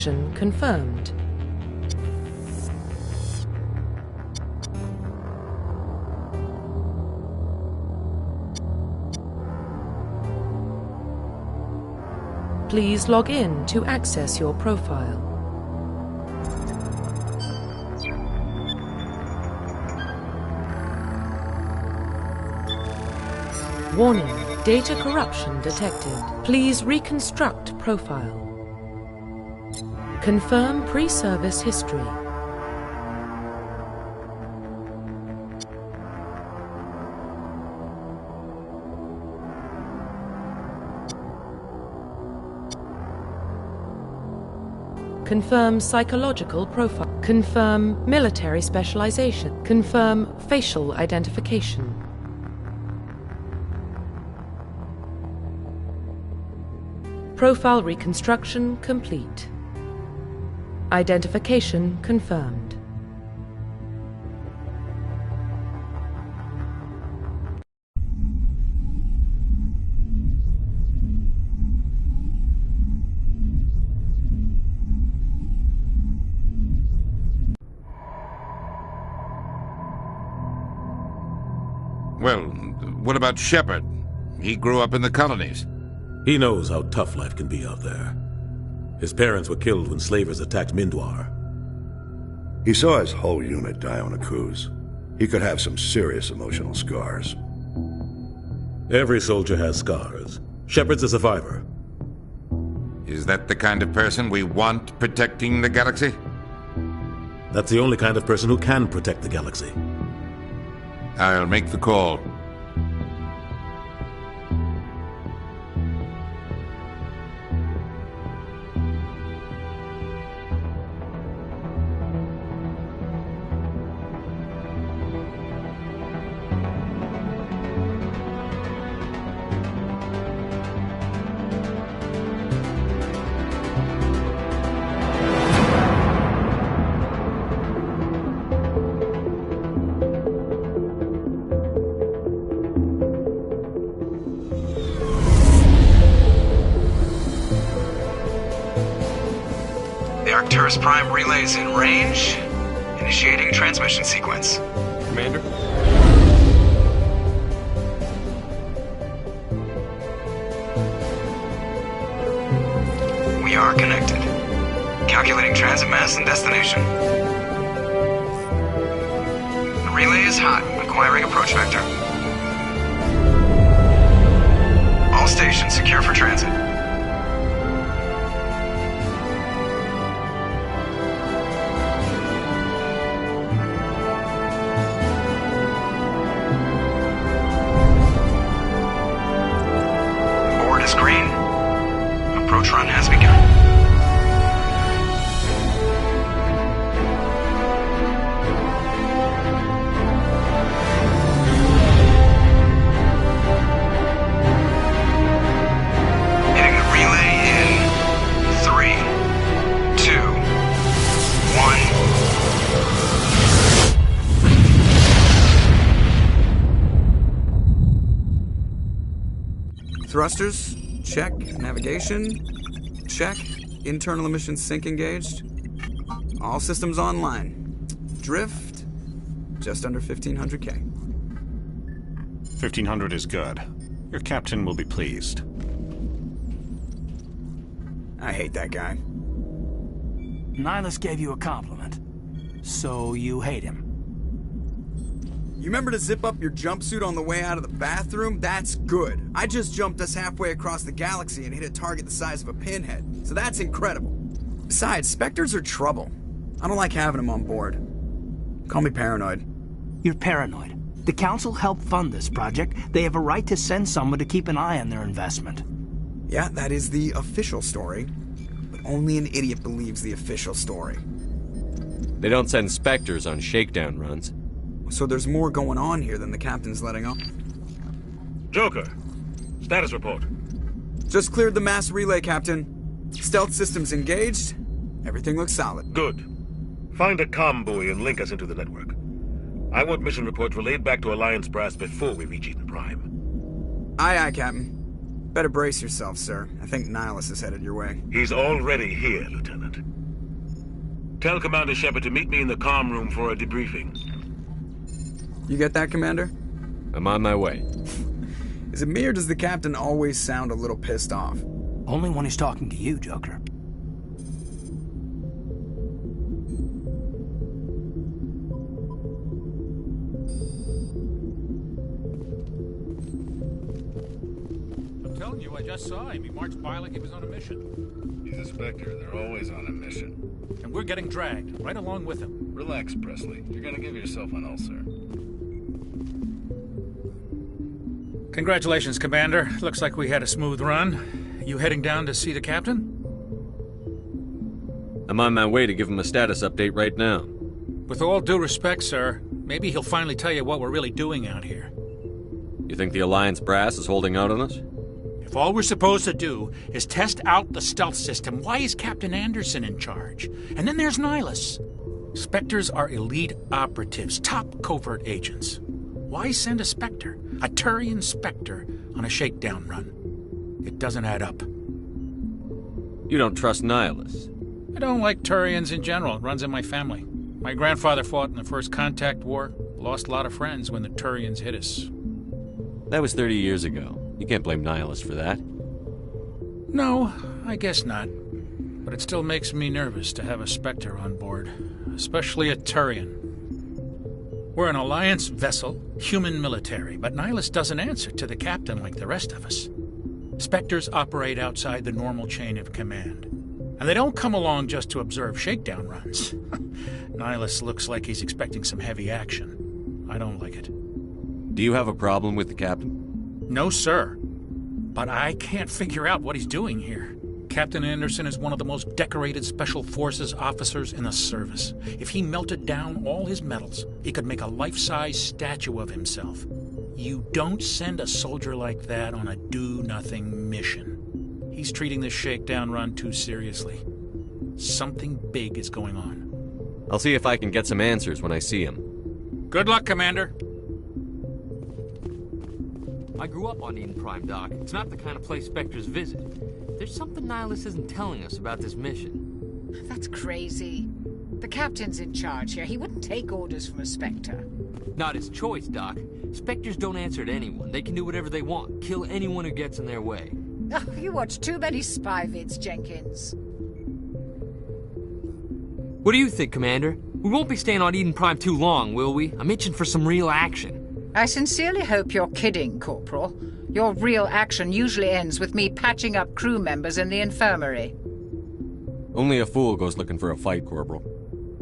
Confirmed. Please log in to access your profile. Warning, data corruption detected. Please reconstruct profile. Confirm pre-service history. Confirm psychological profile. Confirm military specialization. Confirm facial identification. Profile reconstruction complete. Identification confirmed. Well, what about Shepard? He grew up in the colonies. He knows how tough life can be out there. His parents were killed when slavers attacked Mindwar. He saw his whole unit die on a cruise. He could have some serious emotional scars. Every soldier has scars. Shepard's a survivor. Is that the kind of person we want protecting the galaxy? That's the only kind of person who can protect the galaxy. I'll make the call. Arcturus Prime relays in range. Initiating transmission sequence. Commander? We are connected. Calculating transit mass and destination. The relay is hot, acquiring approach vector. All stations secure for transit. Green. Approach run has begun. Hitting the relay in 3, 2, 1. Thrusters. Check. Navigation. Check. Internal emission sync engaged. All systems online. Drift. Just under 1,500K. 1,500 is good. Your captain will be pleased. I hate that guy. Nihilus gave you a compliment. So you hate him. You remember to zip up your jumpsuit on the way out of the bathroom? That's good. I just jumped us halfway across the galaxy and hit a target the size of a pinhead. So that's incredible. Besides, Spectres are trouble. I don't like having them on board. Call me paranoid. You're paranoid. The Council helped fund this project. They have a right to send someone to keep an eye on their investment. Yeah, that is the official story. But only an idiot believes the official story. They don't send Spectres on shakedown runs. So there's more going on here than the captain's letting on. Joker, status report. Just cleared the mass relay, Captain. Stealth systems engaged. Everything looks solid. Good. Find a comm buoy and link us into the network. I want mission reports relayed back to Alliance Brass before we reach Eden Prime. Aye, aye, Captain. Better brace yourself, sir. I think Nihilus is headed your way. He's already here, Lieutenant. Tell Commander Shepard to meet me in the comm room for a debriefing. You get that, Commander? I'm on my way. Is it me or does the captain always sound a little pissed off? Only when he's talking to you, Joker. I'm telling you, I just saw him. He marched by like he was on a mission. He's a Spectre. They're always on a mission. And we're getting dragged, right along with him. Relax, Presley. You're gonna give yourself an ulcer. Congratulations, Commander. Looks like we had a smooth run. You heading down to see the captain? I'm on my way to give him a status update right now. With all due respect, sir, maybe he'll finally tell you what we're really doing out here. You think the Alliance brass is holding out on us? If all we're supposed to do is test out the stealth system, why is Captain Anderson in charge? And then there's Nihilus. Spectres are elite operatives, top covert agents. Why send a Spectre, a Turian Spectre, on a shakedown run? It doesn't add up. You don't trust Nihilus? I don't like Turians in general. It runs in my family. My grandfather fought in the First Contact War, lost a lot of friends when the Turians hit us. That was 30 years ago. You can't blame Nihilus for that. No, I guess not. But it still makes me nervous to have a Spectre on board, especially a Turian. We're an Alliance vessel, human military, but Nihilus doesn't answer to the captain like the rest of us. Spectres operate outside the normal chain of command. And they don't come along just to observe shakedown runs. Nihilus looks like he's expecting some heavy action. I don't like it. Do you have a problem with the captain? No, sir. But I can't figure out what he's doing here. Captain Anderson is one of the most decorated Special Forces officers in the service. If he melted down all his medals, he could make a life-size statue of himself. You don't send a soldier like that on a do-nothing mission. He's treating this shakedown run too seriously. Something big is going on. I'll see if I can get some answers when I see him. Good luck, Commander. I grew up on Eden Prime, Doc. It's not the kind of place Spectres visit. There's something Nihilus isn't telling us about this mission. That's crazy. The captain's in charge here. He wouldn't take orders from a Spectre. Not his choice, Doc. Spectres don't answer to anyone. They can do whatever they want. Kill anyone who gets in their way. Oh, you watch too many spy vids, Jenkins. What do you think, Commander? We won't be staying on Eden Prime too long, will we? I'm itching for some real action. I sincerely hope you're kidding, Corporal. Your real action usually ends with me patching up crew members in the infirmary. Only a fool goes looking for a fight, Corporal.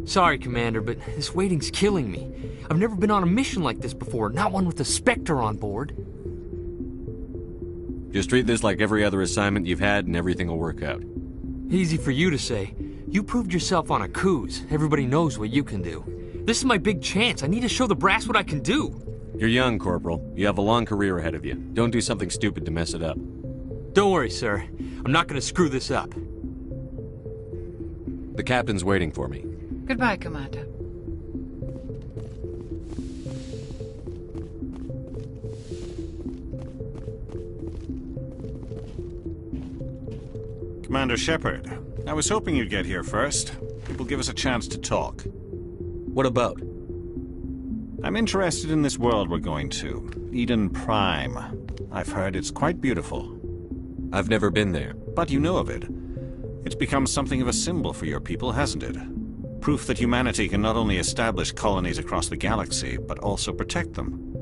Sorry, Commander, but this waiting's killing me. I've never been on a mission like this before, not one with a Spectre on board. Just treat this like every other assignment you've had and everything will work out. Easy for you to say. You proved yourself on a cruise. Everybody knows what you can do. This is my big chance. I need to show the brass what I can do. You're young, Corporal. You have a long career ahead of you. Don't do something stupid to mess it up. Don't worry, sir. I'm not going to screw this up. The captain's waiting for me. Goodbye, Commander. Commander Shepard, I was hoping you'd get here first. It will give us a chance to talk. What about? I'm interested in this world we're going to. Eden Prime. I've heard it's quite beautiful. I've never been there. But you know of it. It's become something of a symbol for your people, hasn't it? Proof that humanity can not only establish colonies across the galaxy, but also protect them.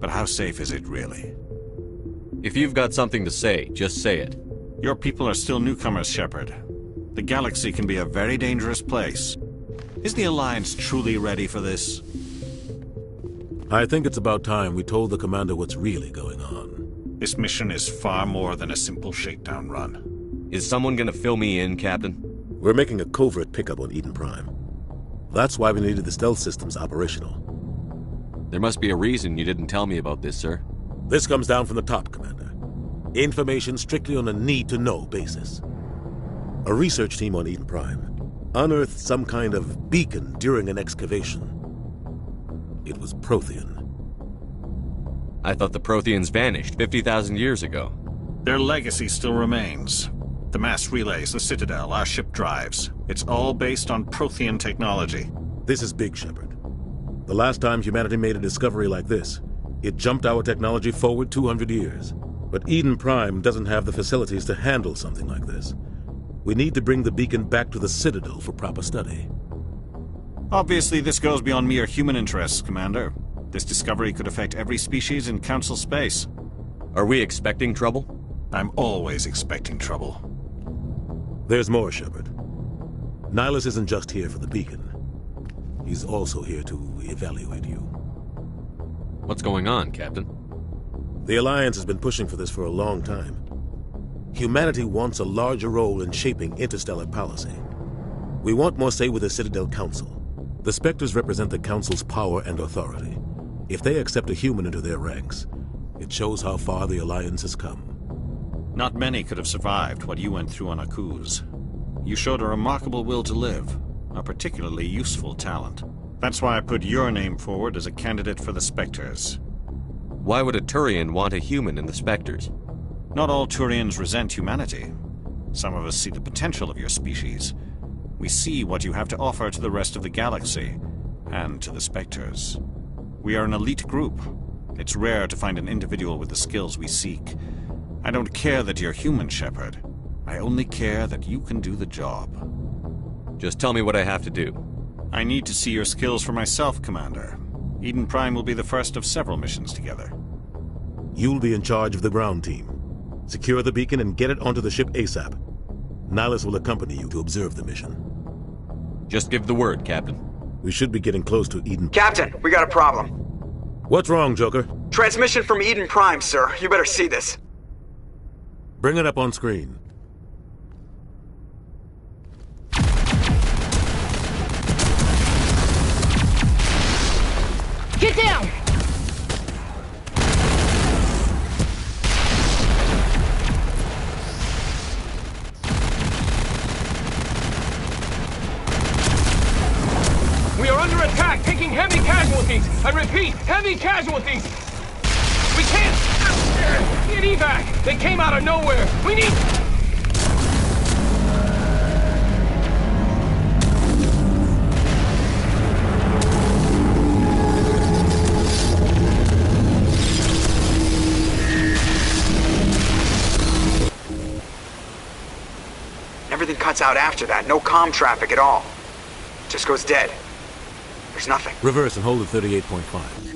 But how safe is it, really? If you've got something to say, just say it. Your people are still newcomers, Shepard. The galaxy can be a very dangerous place. Is the Alliance truly ready for this? I think it's about time we told the commander what's really going on. This mission is far more than a simple shakedown run. Is someone gonna fill me in, Captain? We're making a covert pickup on Eden Prime. That's why we needed the stealth systems operational. There must be a reason you didn't tell me about this, sir. This comes down from the top, Commander. Information strictly on a need-to-know basis. A research team on Eden Prime unearthed some kind of beacon during an excavation. It was Prothean. I thought the Protheans vanished 50,000 years ago. Their legacy still remains. The mass relays, the Citadel, our ship drives. It's all based on Prothean technology. This is big, Shepard. The last time humanity made a discovery like this, it jumped our technology forward 200 years. But Eden Prime doesn't have the facilities to handle something like this. We need to bring the beacon back to the Citadel for proper study. Obviously, this goes beyond mere human interests, Commander. This discovery could affect every species in Council space. Are we expecting trouble? I'm always expecting trouble. There's more, Shepard. Nihilus isn't just here for the beacon. He's also here to evaluate you. What's going on, Captain? The Alliance has been pushing for this for a long time. Humanity wants a larger role in shaping interstellar policy. We want more say with the Citadel Council. The Spectres represent the Council's power and authority. If they accept a human into their ranks, it shows how far the Alliance has come. Not many could have survived what you went through on Akuz. You showed a remarkable will to live, a particularly useful talent. That's why I put your name forward as a candidate for the Spectres. Why would a Turian want a human in the Spectres? Not all Turians resent humanity. Some of us see the potential of your species. We see what you have to offer to the rest of the galaxy, and to the Spectres. We are an elite group. It's rare to find an individual with the skills we seek. I don't care that you're human, Shepard. I only care that you can do the job. Just tell me what I have to do. I need to see your skills for myself, Commander. Eden Prime will be the first of several missions together. You'll be in charge of the ground team. Secure the beacon and get it onto the ship ASAP. Nihilus will accompany you to observe the mission. Just give the word, Captain. We should be getting close to Eden. Captain, we got a problem. What's wrong, Joker? Transmission from Eden Prime, sir. You better see this. Bring it up on screen. Get down! We are under attack, taking heavy casualties. I repeat, heavy casualties. We can't get evac. They came out of nowhere. We need... Everything cuts out after that. No comm traffic at all. Just goes dead. There's nothing. Reverse and hold at 38.5.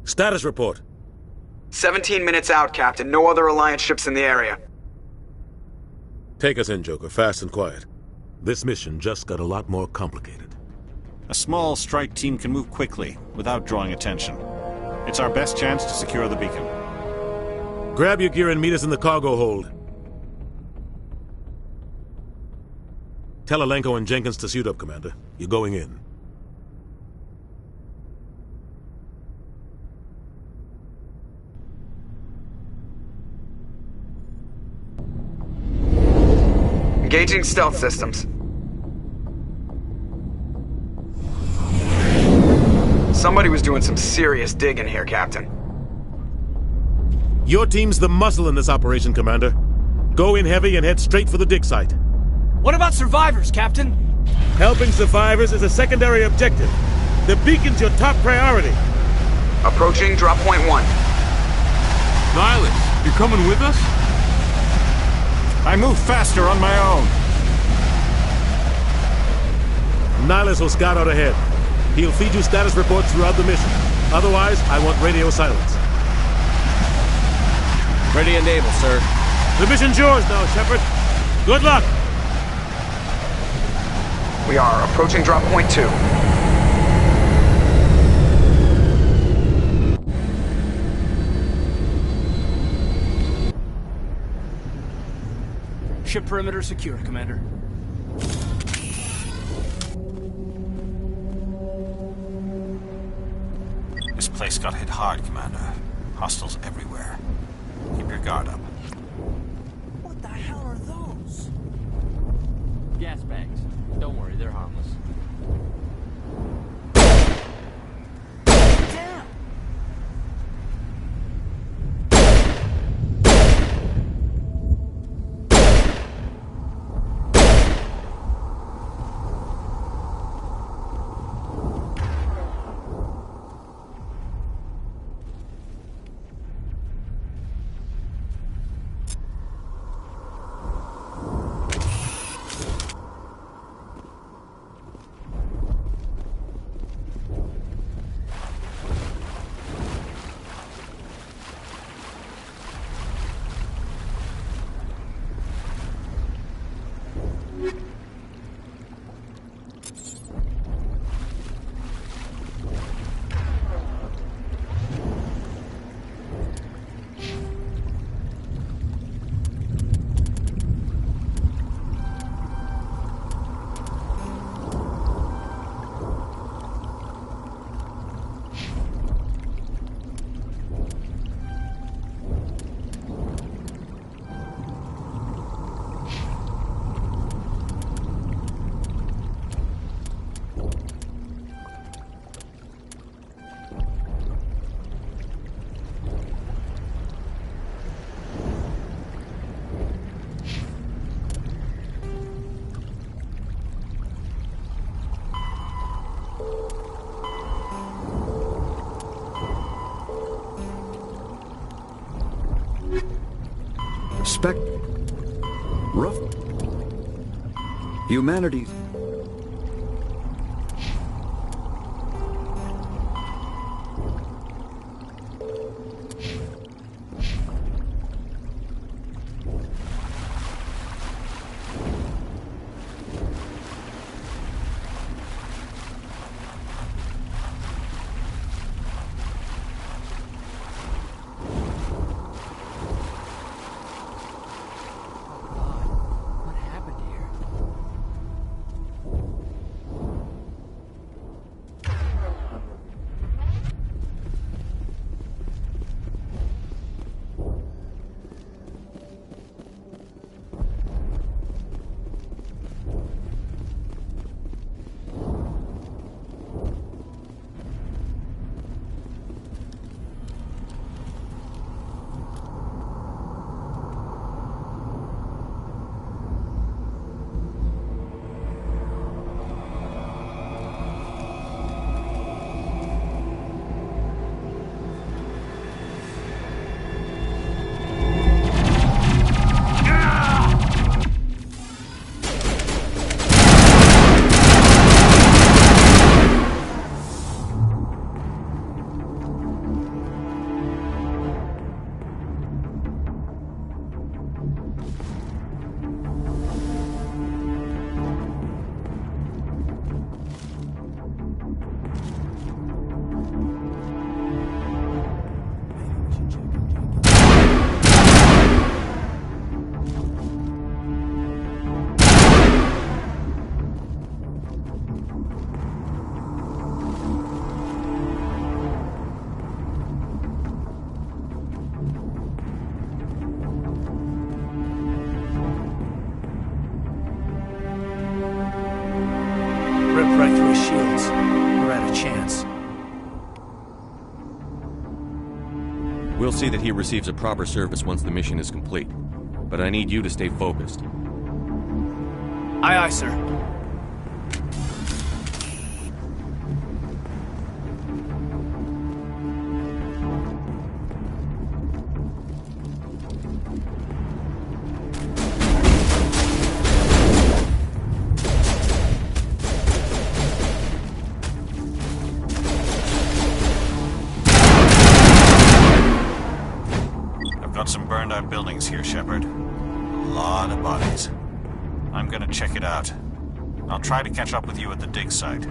Status report. 17 minutes out, Captain. No other Alliance ships in the area. Take us in, Joker. Fast and quiet. This mission just got a lot more complicated. A small strike team can move quickly, without drawing attention. It's our best chance to secure the beacon. Grab your gear and meet us in the cargo hold. Tell Alenko and Jenkins to suit up, Commander. You're going in. Engaging stealth systems. Somebody was doing some serious digging here, Captain. Your team's the muscle in this operation, Commander. Go in heavy and head straight for the dig site. What about survivors, Captain? Helping survivors is a secondary objective. The beacon's your top priority. Approaching drop point 1. Nihilus, you coming with us? I move faster on my own. Nihilus will scout out ahead. He'll feed you status reports throughout the mission. Otherwise, I want radio silence. Ready and able, sir. The mission's yours now, Shepard. Good luck! We are approaching drop point 2. Ship perimeter secure, Commander. This place got hit hard, Commander. Hostiles everywhere. Keep your guard up. What the hell are those? Gas bags. Gas bags. Don't worry, they're harmless. Rough. Humanity. Right through his shields. We're out of chance. We'll see that he receives a proper service once the mission is complete. But I need you to stay focused. Aye, aye, sir. Got some burned out buildings here, Shepard. A lot of bodies. I'm gonna check it out. I'll try to catch up with you at the dig site.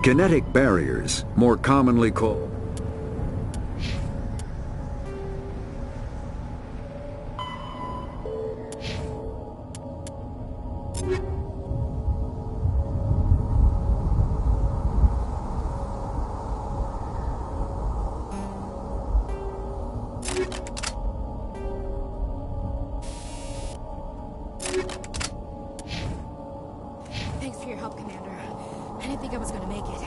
Kinetic barriers, more commonly called Thanks for your help, Commander. I didn't think I was gonna make it.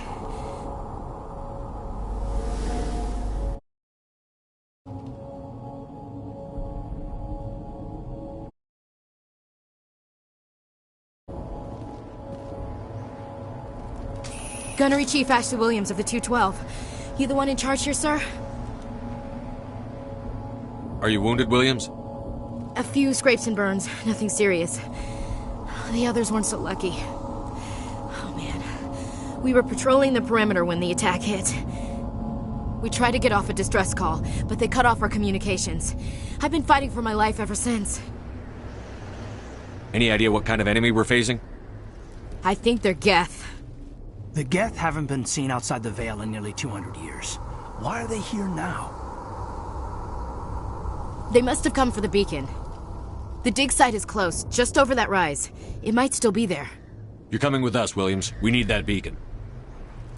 Gunnery Chief Ashley Williams of the 212. You the one in charge here, sir? Are you wounded, Williams? A few scrapes and burns, nothing serious. The others weren't so lucky. Oh man. We were patrolling the perimeter when the attack hit. We tried to get off a distress call, but they cut off our communications. I've been fighting for my life ever since. Any idea what kind of enemy we're facing? I think they're Geth. The Geth haven't been seen outside the Veil in nearly 200 years. Why are they here now? They must have come for the beacon. The dig site is close, just over that rise. It might still be there. You're coming with us, Williams. We need that beacon.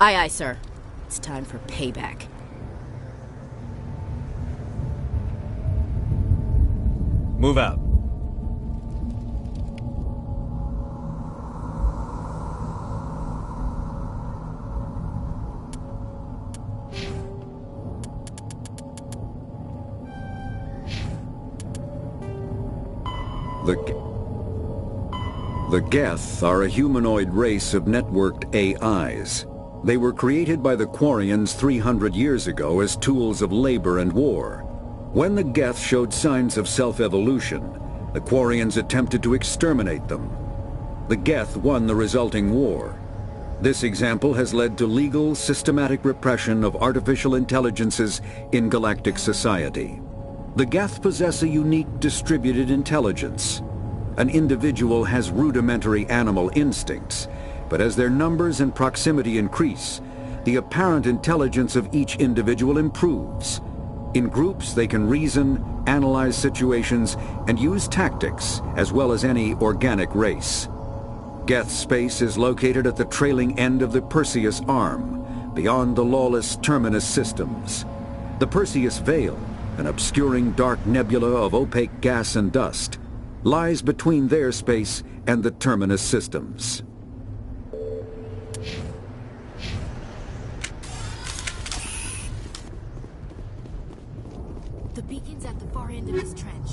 Aye, aye, sir. It's time for payback. Move out. The Geth are a humanoid race of networked AIs. They were created by the Quarians 300 years ago as tools of labor and war. When the Geth showed signs of self-evolution, the Quarians attempted to exterminate them. The Geth won the resulting war. This example has led to legal, systematic repression of artificial intelligences in galactic society. The Geth possess a unique distributed intelligence. An individual has rudimentary animal instincts, but as their numbers and proximity increase, the apparent intelligence of each individual improves. In groups, they can reason, analyze situations, and use tactics as well as any organic race. Geth space is located at the trailing end of the Perseus Arm, beyond the lawless Terminus systems. The Perseus Veil, an obscuring dark nebula of opaque gas and dust, lies between their space and the Terminus systems. The beacon's at the far end of this trench.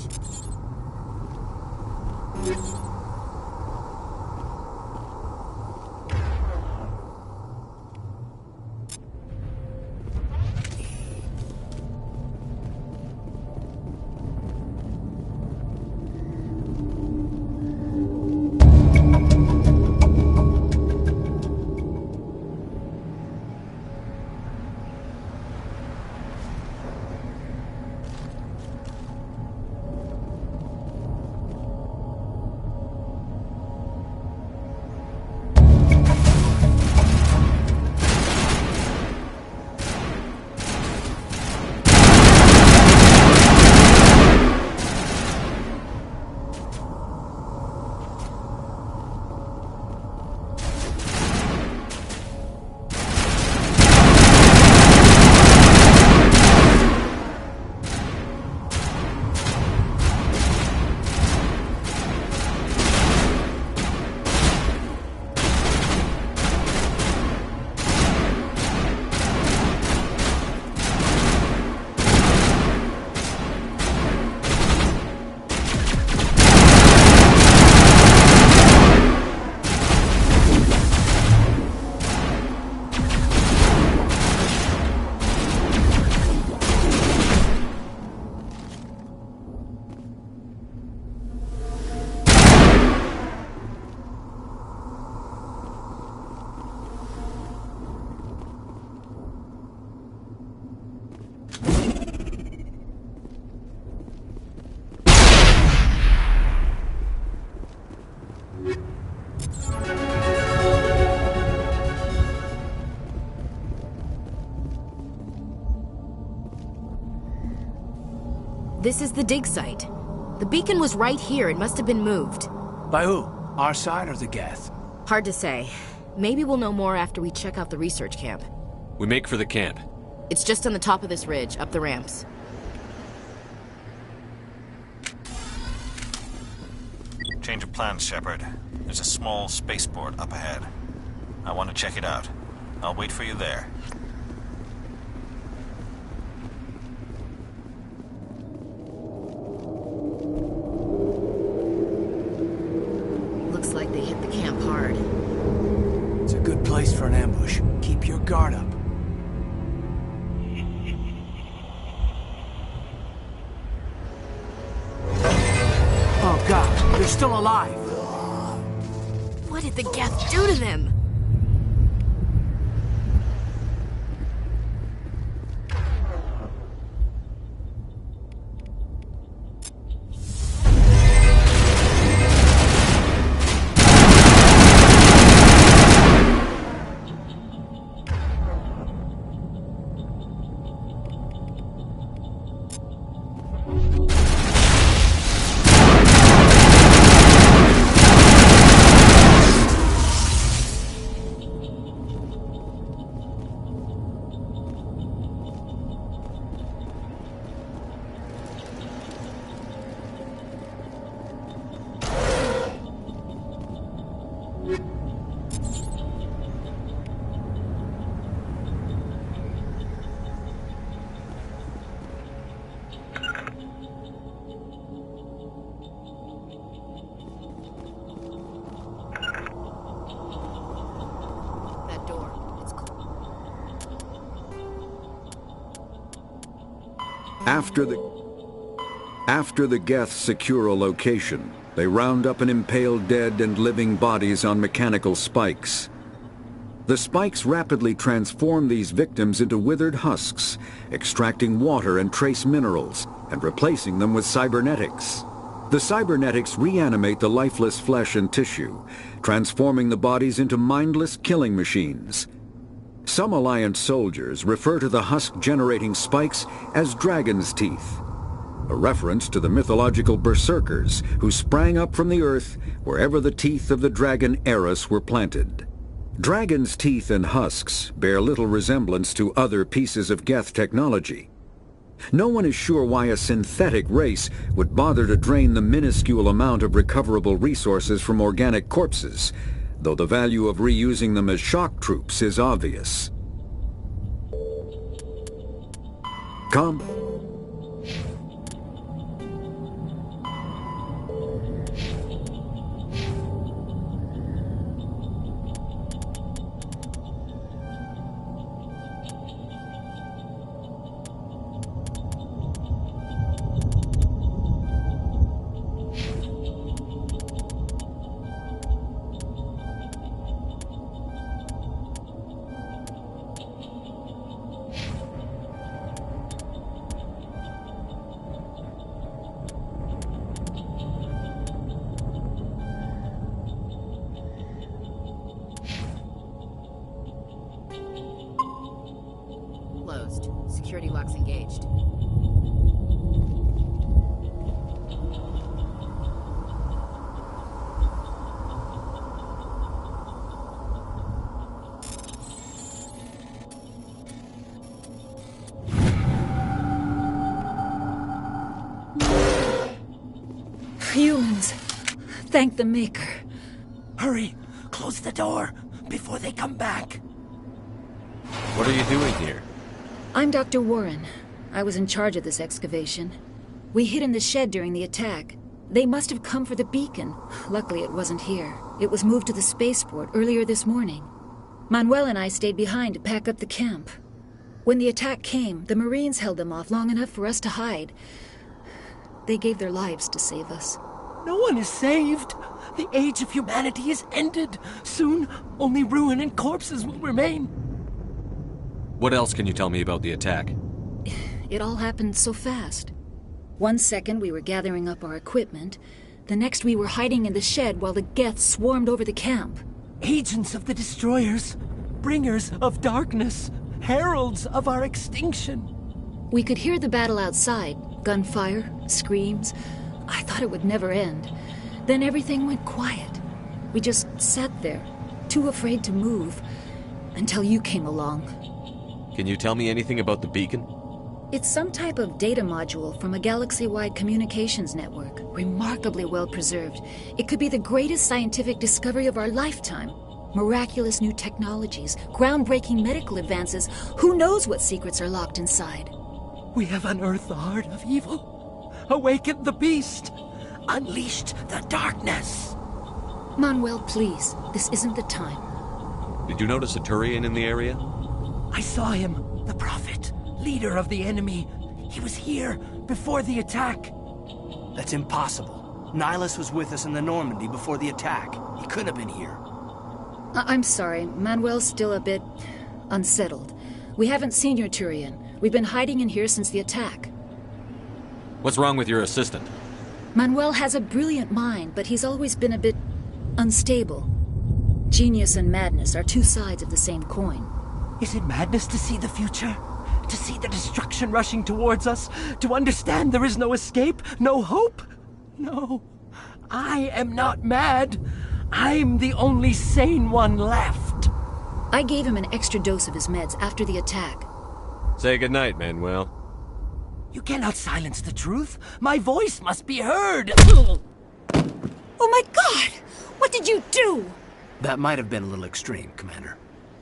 This is the dig site. The beacon was right here. It must have been moved. By who? Our side or the Geth? Hard to say. Maybe we'll know more after we check out the research camp. We make for the camp. It's just on the top of this ridge, up the ramps. Change of plans, Shepard. There's a small spaceport up ahead. I want to check it out. I'll wait for you there. Looks like they hit the camp hard. It's a good place for an ambush. Keep your guard up. Oh God, they're still alive. What did the Geth do to them? After the Geth secure a location, they round up and impale dead and living bodies on mechanical spikes. The spikes rapidly transform these victims into withered husks, extracting water and trace minerals, and replacing them with cybernetics. The cybernetics reanimate the lifeless flesh and tissue, transforming the bodies into mindless killing machines. Some Alliance soldiers refer to the husk-generating spikes as dragon's teeth, a reference to the mythological berserkers who sprang up from the earth wherever the teeth of the dragon Eris were planted. Dragon's teeth and husks bear little resemblance to other pieces of Geth technology. No one is sure why a synthetic race would bother to drain the minuscule amount of recoverable resources from organic corpses, though the value of reusing them as shock troops is obvious. Come. Closed. Security locks engaged. Humans. Thank the Maker. Hurry! Close the door before they come back. What are you doing here? I'm Dr. Warren. I was in charge of this excavation. We hid in the shed during the attack. They must have come for the beacon. Luckily, it wasn't here. It was moved to the spaceport earlier this morning. Manuel and I stayed behind to pack up the camp. When the attack came, the Marines held them off long enough for us to hide. They gave their lives to save us. No one is saved. The age of humanity is ended. Soon, only ruin and corpses will remain. What else can you tell me about the attack? It all happened so fast. 1 second we were gathering up our equipment. The next we were hiding in the shed while the Geth swarmed over the camp. Agents of the Destroyers. Bringers of darkness. Heralds of our extinction. We could hear the battle outside, Gunfire, screams. I thought it would never end. Then everything went quiet. We just sat there, too afraid to move, until you came along. Can you tell me anything about the beacon? It's some type of data module from a galaxy-wide communications network, remarkably well preserved. It could be the greatest scientific discovery of our lifetime. Miraculous new technologies, groundbreaking medical advances. Who knows what secrets are locked inside? We have unearthed the heart of evil, awakened the beast, unleashed the darkness. Manuel, please, this isn't the time. Did you notice a Turian in the area? I saw him, the Prophet, leader of the enemy. He was here before the attack. That's impossible. Nihilus was with us in the Normandy before the attack. He couldn't have been here. I'm sorry, Manuel's still a bit unsettled. We haven't seen your Turian. We've been hiding in here since the attack. What's wrong with your assistant? Manuel has a brilliant mind, but he's always been a bit unstable. Genius and madness are two sides of the same coin. Is it madness to see the future? To see the destruction rushing towards us? To understand there is no escape? No hope? No. I am not mad. I'm the only sane one left. I gave him an extra dose of his meds after the attack. Say goodnight, Manuel. You cannot silence the truth. My voice must be heard. Oh my God! What did you do? That might have been a little extreme, Commander.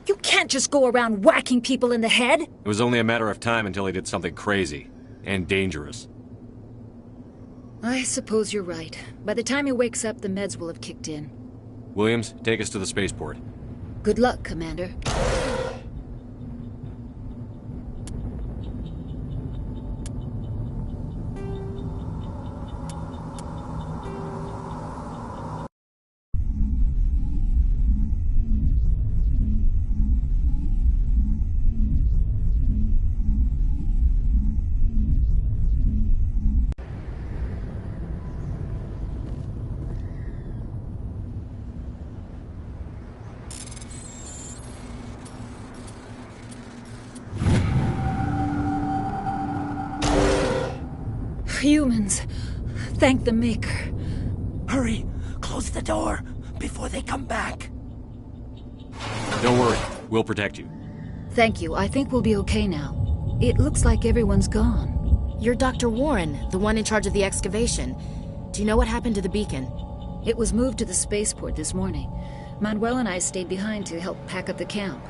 You can't just go around whacking people in the head. It was only a matter of time until he did something crazy and dangerous. I suppose you're right. By the time he wakes up, the meds will have kicked in. Williams, take us to the spaceport. Good luck, Commander. Humans, thank the Maker. Hurry, close the door before they come back. Don't worry, we'll protect you. Thank you. I think we'll be okay now. It looks like everyone's gone. You're Dr. Warren, the one in charge of the excavation. Do you know what happened to the beacon? It was moved to the spaceport this morning. Manuel and I stayed behind to help pack up the camp.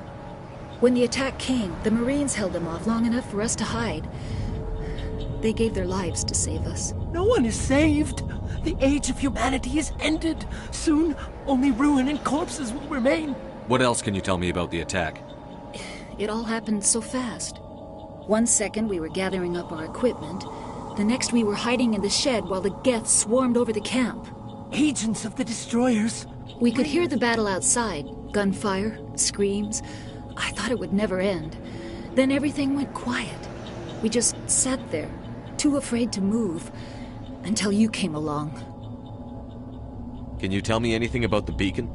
When the attack came, the Marines held them off long enough for us to hide. They gave their lives to save us. No one is saved. The age of humanity is ended. Soon, only ruin and corpses will remain. What else can you tell me about the attack? It all happened so fast. 1 second we were gathering up our equipment. The next we were hiding in the shed while the Geth swarmed over the camp. Agents of the destroyers. We could hear the battle outside. Gunfire, screams. I thought it would never end. Then everything went quiet. We just sat there, too afraid to move, until you came along. Can you tell me anything about the beacon?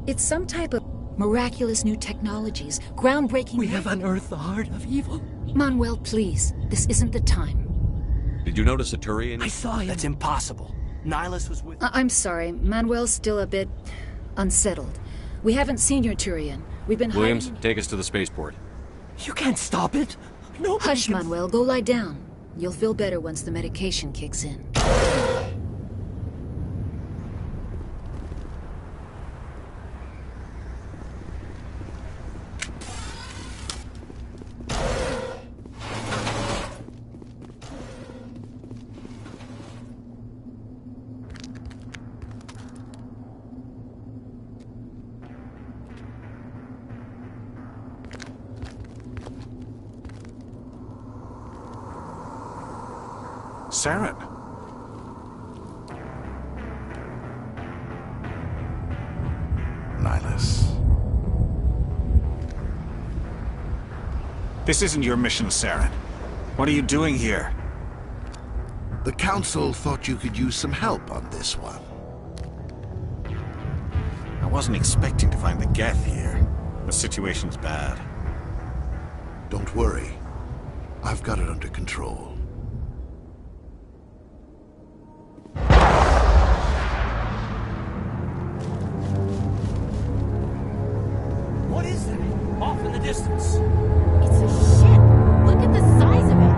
It's some type of miraculous new technologies, groundbreaking... We have unearthed the heart of evil. Manuel, please, this isn't the time. Did you notice a Turian? I saw him. That's impossible. Nihilus was with... I'm sorry, Manuel's still a bit unsettled. We haven't seen your Turian. We've been Williams, hiding... take us to the spaceport. You can't stop it. Nobody Hush, can... Manuel, go lie down. You'll feel better once the medication kicks in. Saren. Nihilus. This isn't your mission, Saren. What are you doing here? The Council thought you could use some help on this one. I wasn't expecting to find the Geth here. The situation's bad. Don't worry. I've got it under control. distance. It's a ship. Look at the size of it.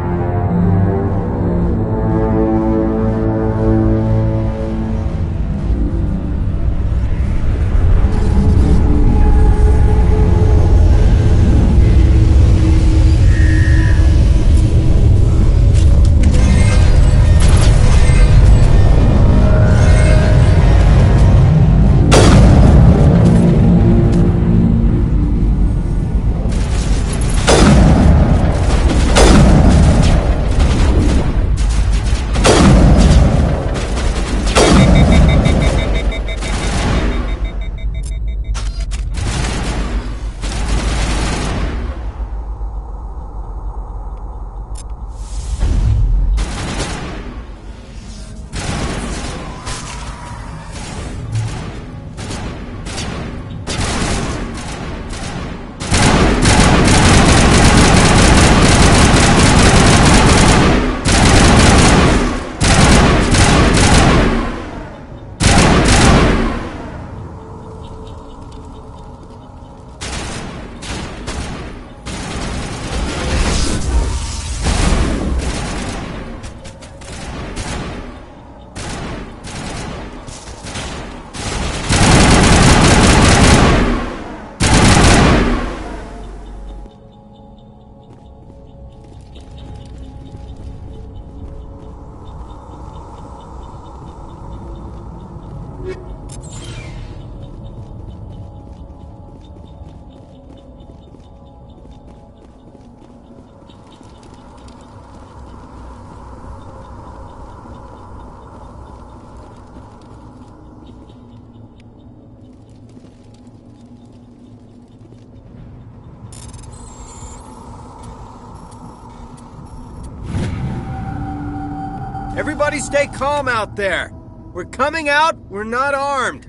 Everybody stay calm out there. We're coming out. We're not armed.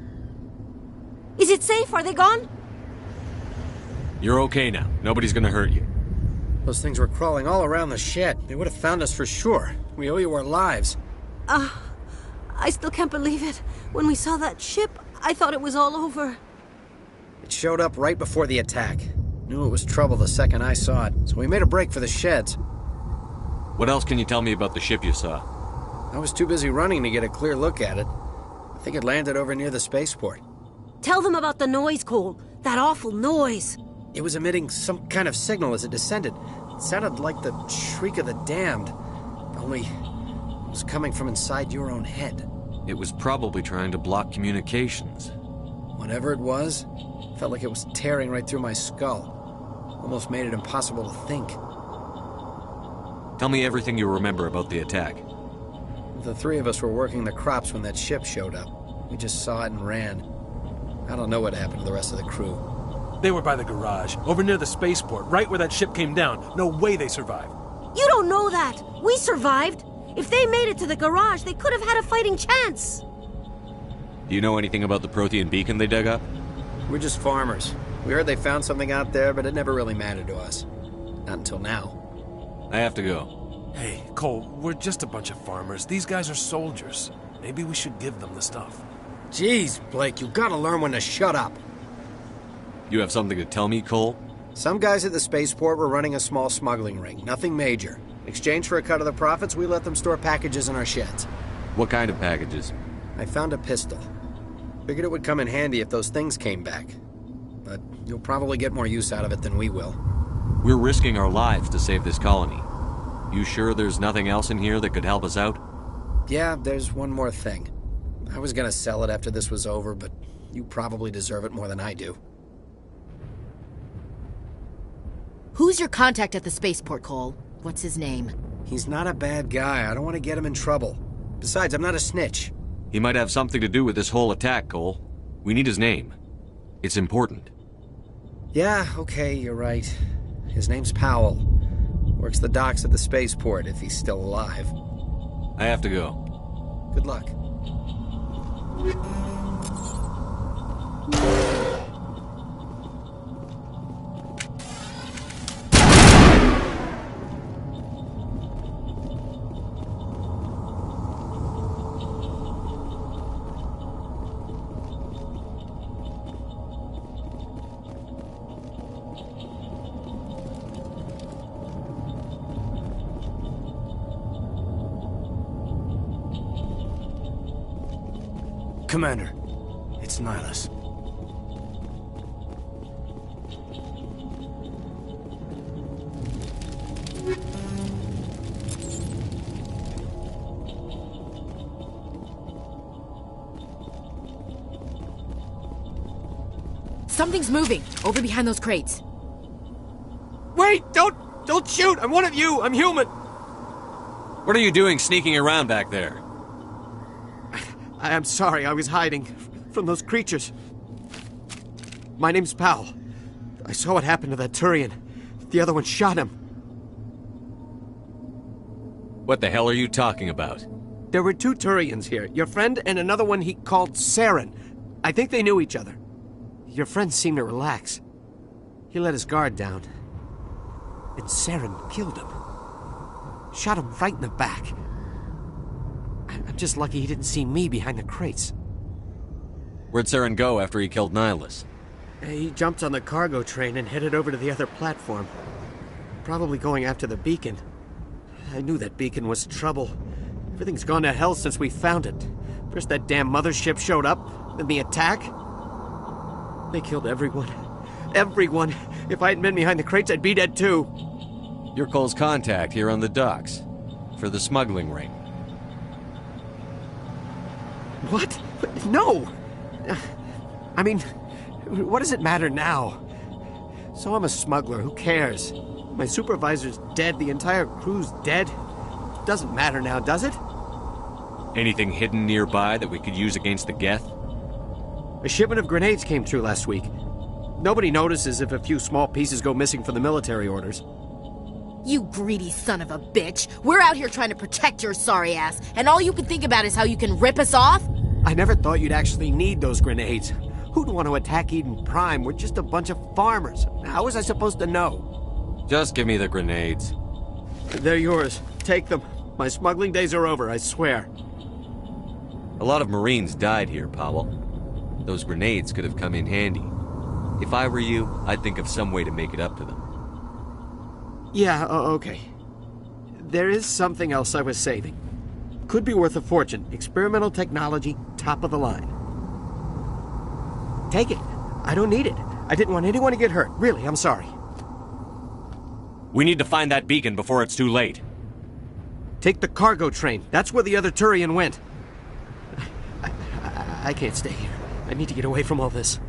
Is it safe? Are they gone? You're okay now. Nobody's gonna hurt you. Those things were crawling all around the shed. They would have found us for sure. We owe you our lives. I still can't believe it. When we saw that ship, I thought it was all over. It showed up right before the attack. Knew it was trouble the second I saw it, so we made a break for the sheds. What else can you tell me about the ship you saw? I was too busy running to get a clear look at it. I think it landed over near the spaceport. Tell them about the noise, Cole. That awful noise. It was emitting some kind of signal as it descended. It sounded like the shriek of the damned. Only it was coming from inside your own head. It was probably trying to block communications. Whatever it was, felt like it was tearing right through my skull. Almost made it impossible to think. Tell me everything you remember about the attack. The three of us were working the crops when that ship showed up. We just saw it and ran. I don't know what happened to the rest of the crew. They were by the garage, over near the spaceport, right where that ship came down. No way they survived. You don't know that. We survived. If they made it to the garage, they could have had a fighting chance. Do you know anything about the Prothean beacon they dug up? We're just farmers. We heard they found something out there, but it never really mattered to us. Not until now. I have to go. Hey, Cole, we're just a bunch of farmers. These guys are soldiers. Maybe we should give them the stuff. Jeez, Blake, you gotta learn when to shut up. You have something to tell me, Cole? Some guys at the spaceport were running a small smuggling ring. Nothing major. In exchange for a cut of the profits, we let them store packages in our sheds. What kind of packages? I found a pistol. Figured it would come in handy if those things came back. But you'll probably get more use out of it than we will. We're risking our lives to save this colony. You sure there's nothing else in here that could help us out? Yeah, there's one more thing. I was gonna sell it after this was over, but you probably deserve it more than I do. Who's your contact at the spaceport, Cole? What's his name? He's not a bad guy. I don't want to get him in trouble. Besides, I'm not a snitch. He might have something to do with this whole attack, Cole. We need his name. It's important. Yeah, okay, you're right. His name's Powell. Works the docks at the spaceport, if he's still alive. I have to go. Good luck. Commander, it's Nihilus. Something's moving, over behind those crates. Wait! Don't shoot! I'm one of you! I'm human! What are you doing sneaking around back there? I'm sorry, I was hiding from those creatures. My name's Powell. I saw what happened to that Turian. The other one shot him. What the hell are you talking about? There were 2 Turians here. Your friend and another one he called Saren. I think they knew each other. Your friend seemed to relax. He let his guard down. And Saren killed him. Shot him right in the back. I'm just lucky he didn't see me behind the crates. Where'd Saren go after he killed Nihilus? He jumped on the cargo train and headed over to the other platform. Probably going after the beacon. I knew that beacon was trouble. Everything's gone to hell since we found it. First that damn mothership showed up, then the attack. They killed everyone. Everyone! If I hadn't been behind the crates, I'd be dead too. You're Cole's contact here on the docks. For the smuggling ring. What? No! I mean, what does it matter now? So I'm a smuggler, who cares? My supervisor's dead, the entire crew's dead. Doesn't matter now, does it? Anything hidden nearby that we could use against the Geth? A shipment of grenades came through last week. Nobody notices if a few small pieces go missing from the military orders. You greedy son of a bitch! We're out here trying to protect your sorry ass, and all you can think about is how you can rip us off? I never thought you'd actually need those grenades. Who'd want to attack Eden Prime? We're just a bunch of farmers. How was I supposed to know? Just give me the grenades. They're yours. Take them. My smuggling days are over, I swear. A lot of Marines died here, Powell. Those grenades could have come in handy. If I were you, I'd think of some way to make it up to them. Yeah, okay. There is something else I was saving. Could be worth a fortune. Experimental technology, top of the line. Take it. I don't need it. I didn't want anyone to get hurt. Really, I'm sorry. We need to find that beacon before it's too late. Take the cargo train. That's where the other Turian went. I can't stay here. I need to get away from all this.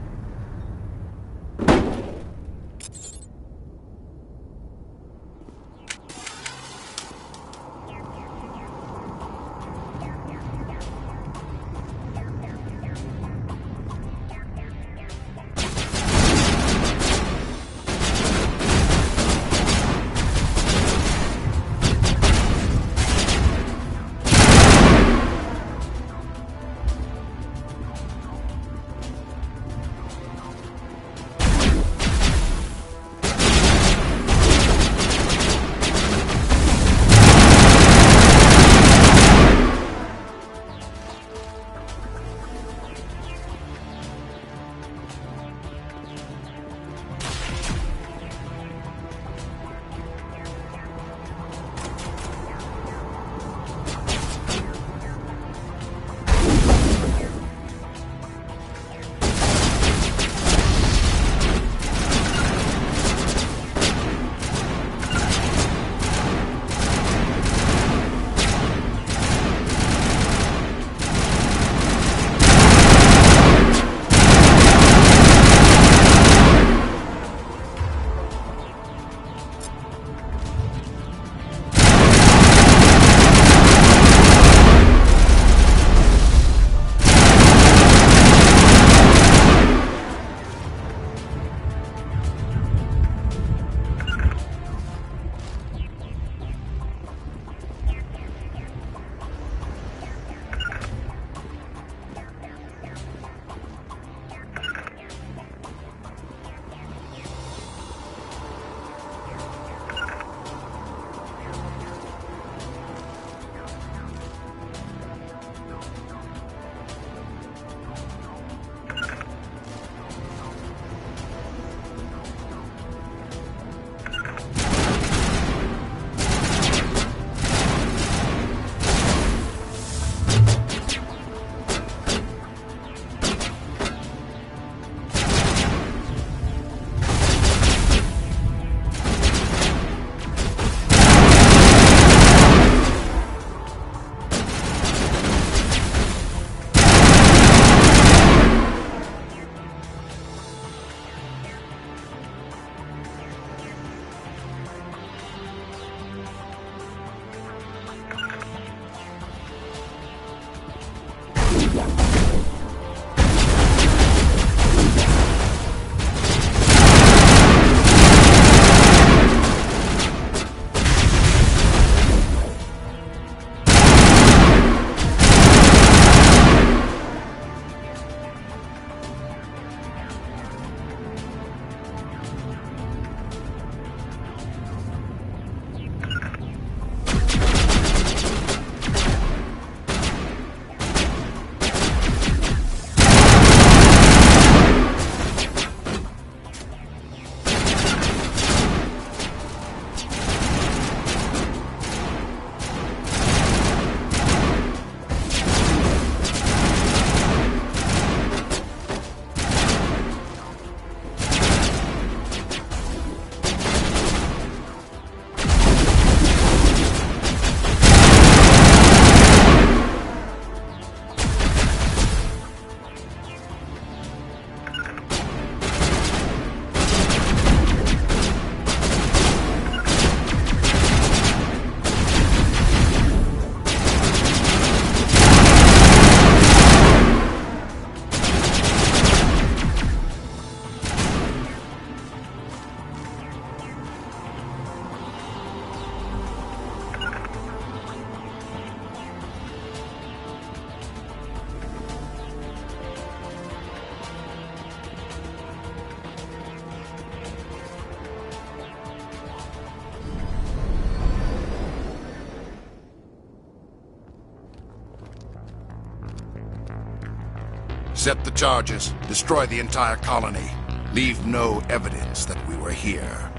Set the charges. Destroy the entire colony. Leave no evidence that we were here.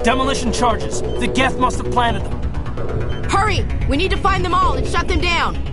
Demolition charges. The Geth must have planted them. Hurry! We need to find them all and shut them down!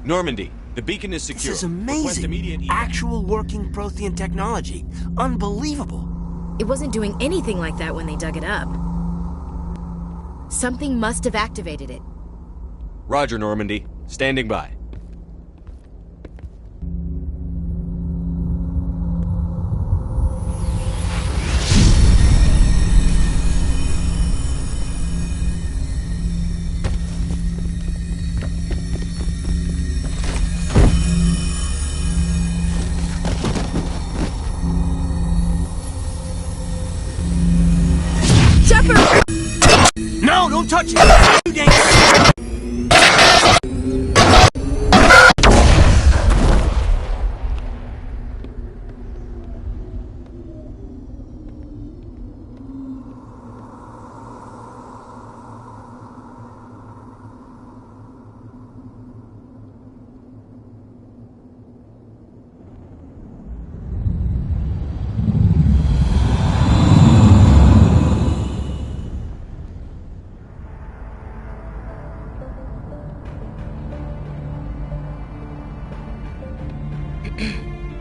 Normandy, the beacon is secure. This is amazing. Actual working Prothean technology. Unbelievable. It wasn't doing anything like that when they dug it up. Something must have activated it. Roger, Normandy. Standing by. No, don't touch it! Too dangerous!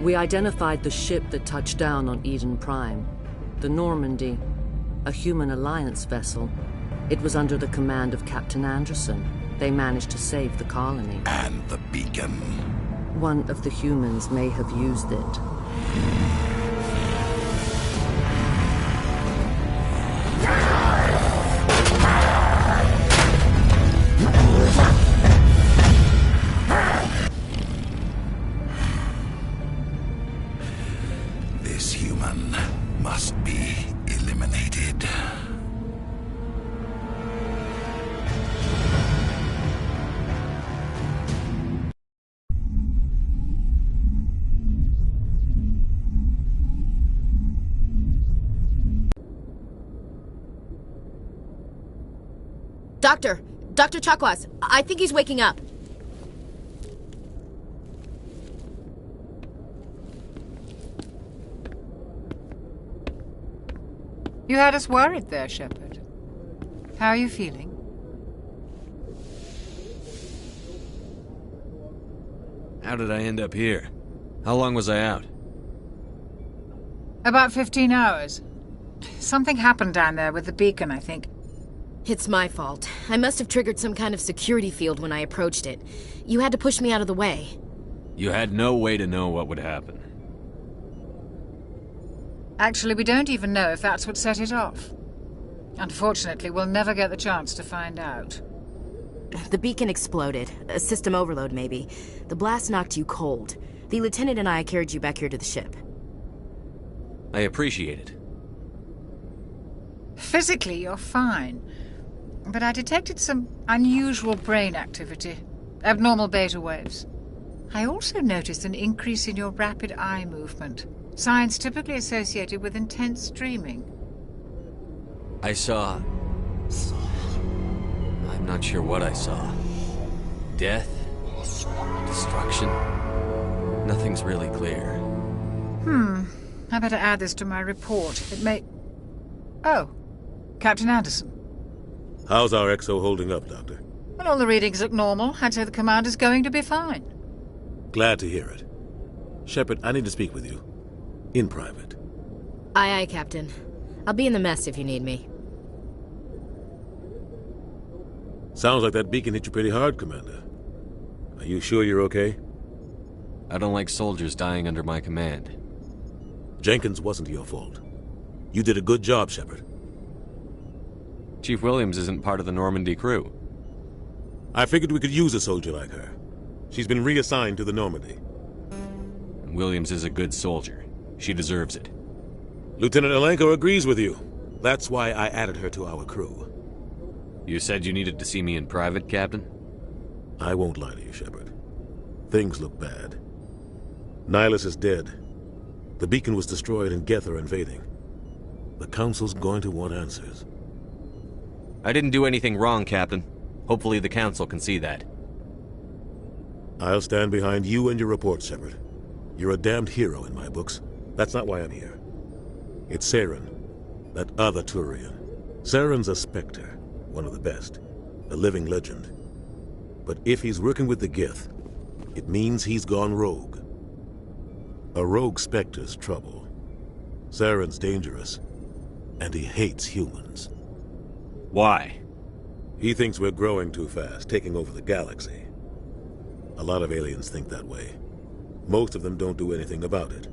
We identified the ship that touched down on Eden Prime. The Normandy, a human alliance vessel. It was under the command of Captain Anderson. They managed to save the colony. And the beacon. One of the humans may have used it. This human must be eliminated. Dr. Chakwas, I think he's waking up. You had us worried there, Shepard. How are you feeling? How did I end up here? How long was I out? About 15 hours. Something happened down there with the beacon, I think. It's my fault. I must have triggered some kind of security field when I approached it. You had to push me out of the way. You had no way to know what would happen. Actually, we don't even know if that's what set it off. Unfortunately, we'll never get the chance to find out. The beacon exploded. A system overload, maybe. The blast knocked you cold. The lieutenant and I carried you back here to the ship. I appreciate it. Physically, you're fine. But I detected some unusual brain activity. Abnormal beta waves. I also noticed an increase in your rapid eye movement. Signs typically associated with intense dreaming. I saw... I'm not sure what I saw. Death? Destruction? Nothing's really clear. I better add this to my report. It may... Oh, Captain Anderson. How's our XO holding up, Doctor? Well, all the readings look normal. I'd say the commander's going to be fine. Glad to hear it. Shepard, I need to speak with you. In private. Aye, aye, Captain. I'll be in the mess if you need me. Sounds like that beacon hit you pretty hard, Commander. Are you sure you're okay? I don't like soldiers dying under my command. Jenkins wasn't your fault. You did a good job, Shepard. Chief Williams isn't part of the Normandy crew. I figured we could use a soldier like her. She's been reassigned to the Normandy. Williams is a good soldier. She deserves it. Lieutenant Alenko agrees with you. That's why I added her to our crew. You said you needed to see me in private, Captain? I won't lie to you, Shepard. Things look bad. Nihilus is dead. The beacon was destroyed and Geth are invading. The Council's going to want answers. I didn't do anything wrong, Captain. Hopefully the Council can see that. I'll stand behind you and your report, Shepard. You're a damned hero in my books. That's not why I'm here. It's Saren, that other Turian. Saren's a Spectre, one of the best, a living legend. But if he's working with the Geth, It means he's gone rogue. A rogue Spectre's trouble. Saren's dangerous, and he hates humans. Why? He thinks we're growing too fast, taking over the galaxy. A lot of aliens think that way. Most of them don't do anything about it.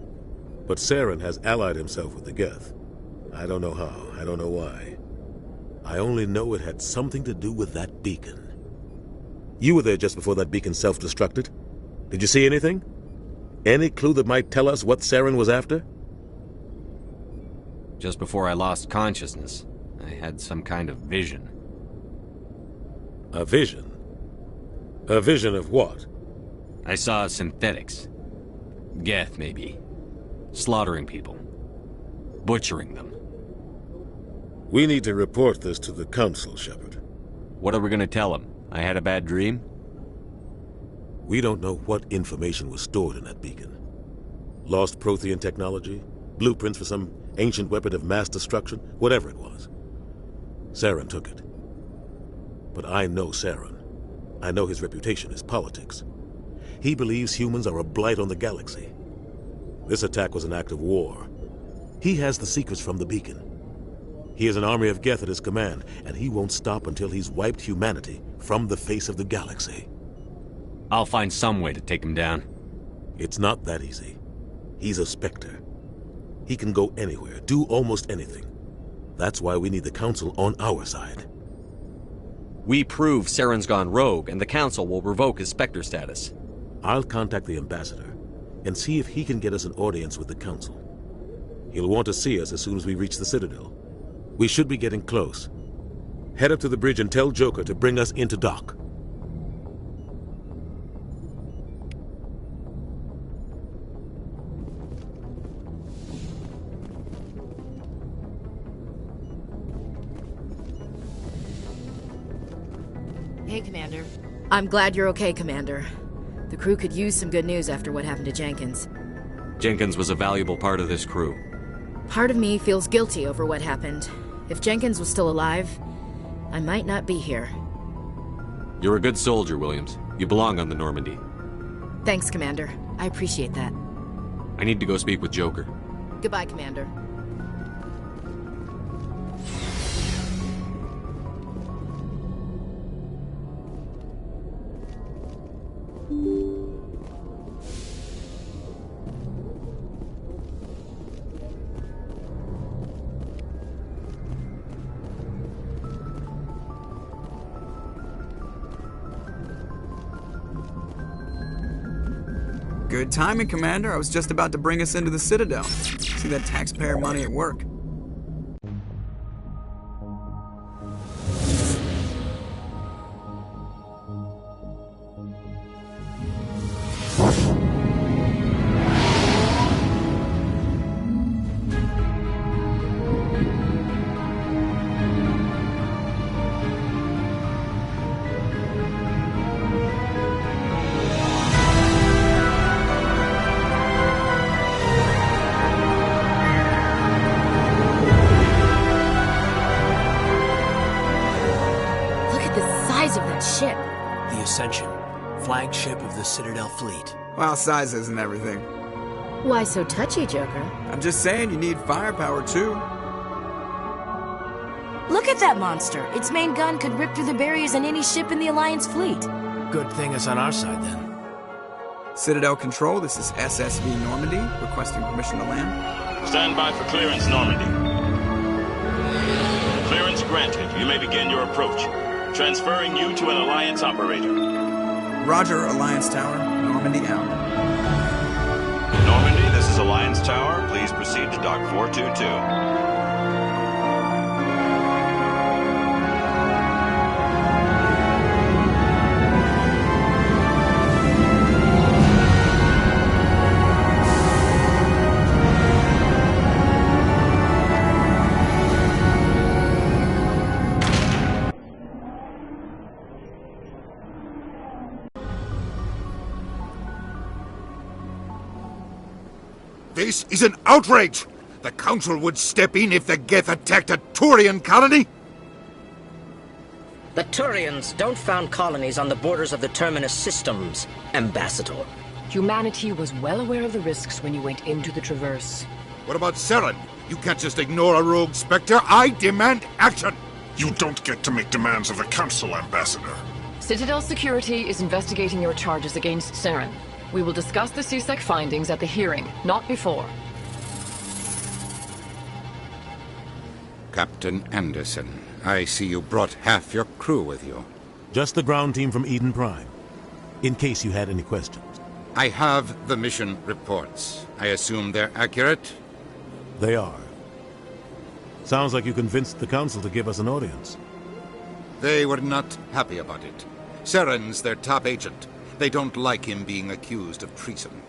But Saren has allied himself with the Geth. I don't know how, I don't know why. I only know it had something to do with that beacon. You were there just before that beacon self-destructed. Did you see anything? Any clue that might tell us what Saren was after? Just before I lost consciousness, I had some kind of vision. A vision? A vision of what? I saw synthetics. Geth, maybe. Slaughtering people. Butchering them. We need to report this to the Council, Shepard. What are we gonna tell them? I had a bad dream? We don't know what information was stored in that beacon. Lost Prothean technology? Blueprints for some ancient weapon of mass destruction? Whatever it was. Saren took it. But I know Saren. I know his reputation is politics. He believes humans are a blight on the galaxy. This attack was an act of war. He has the secrets from the beacon. He has an army of Geth at his command, and he won't stop until he's wiped humanity from the face of the galaxy. I'll find some way to take him down. It's not that easy. He's a Spectre. He can go anywhere, do almost anything. That's why we need the Council on our side. We prove Saren's gone rogue, and the Council will revoke his Spectre status. I'll contact the Ambassador and see if he can get us an audience with the Council. He'll want to see us as soon as we reach the Citadel. We should be getting close. Head up to the bridge and tell Joker to bring us into dock. Hey, Commander. I'm glad you're okay, Commander. The crew could use some good news after what happened to Jenkins. Jenkins was a valuable part of this crew. Part of me feels guilty over what happened. If Jenkins was still alive, I might not be here. You're a good soldier, Williams. You belong on the Normandy. Thanks, Commander. I appreciate that. I need to go speak with Joker. Goodbye, Commander. Good timing, Commander. I was just about to bring us into the Citadel. See that taxpayer money at work. Ship. The Ascension, flagship of the Citadel fleet. Well, size isn't everything. Why so touchy, Joker? I'm just saying you need firepower, too. Look at that monster. Its main gun could rip through the barriers in any ship in the Alliance fleet. Good thing it's on our side, then. Citadel Control, this is SSV Normandy, requesting permission to land. Stand by for clearance, Normandy. Clearance granted. You may begin your approach. Transferring you to an Alliance operator. Roger, Alliance Tower. Normandy out. Normandy, this is Alliance Tower. Please proceed to Dock 422. This is an outrage! The Council would step in if the Geth attacked a Turian colony? The Turians don't found colonies on the borders of the Terminus systems, Ambassador. Humanity was well aware of the risks when you went into the Traverse. What about Saren? You can't just ignore a rogue Spectre. I demand action! You don't get to make demands of the Council, Ambassador. Citadel Security is investigating your charges against Saren. We will discuss the CSEC findings at the hearing, not before. Captain Anderson, I see you brought half your crew with you. Just the ground team from Eden Prime, in case you had any questions. I have the mission reports. I assume they're accurate? They are. Sounds like you convinced the Council to give us an audience. They were not happy about it. Saren's their top agent. They don't like him being accused of treason.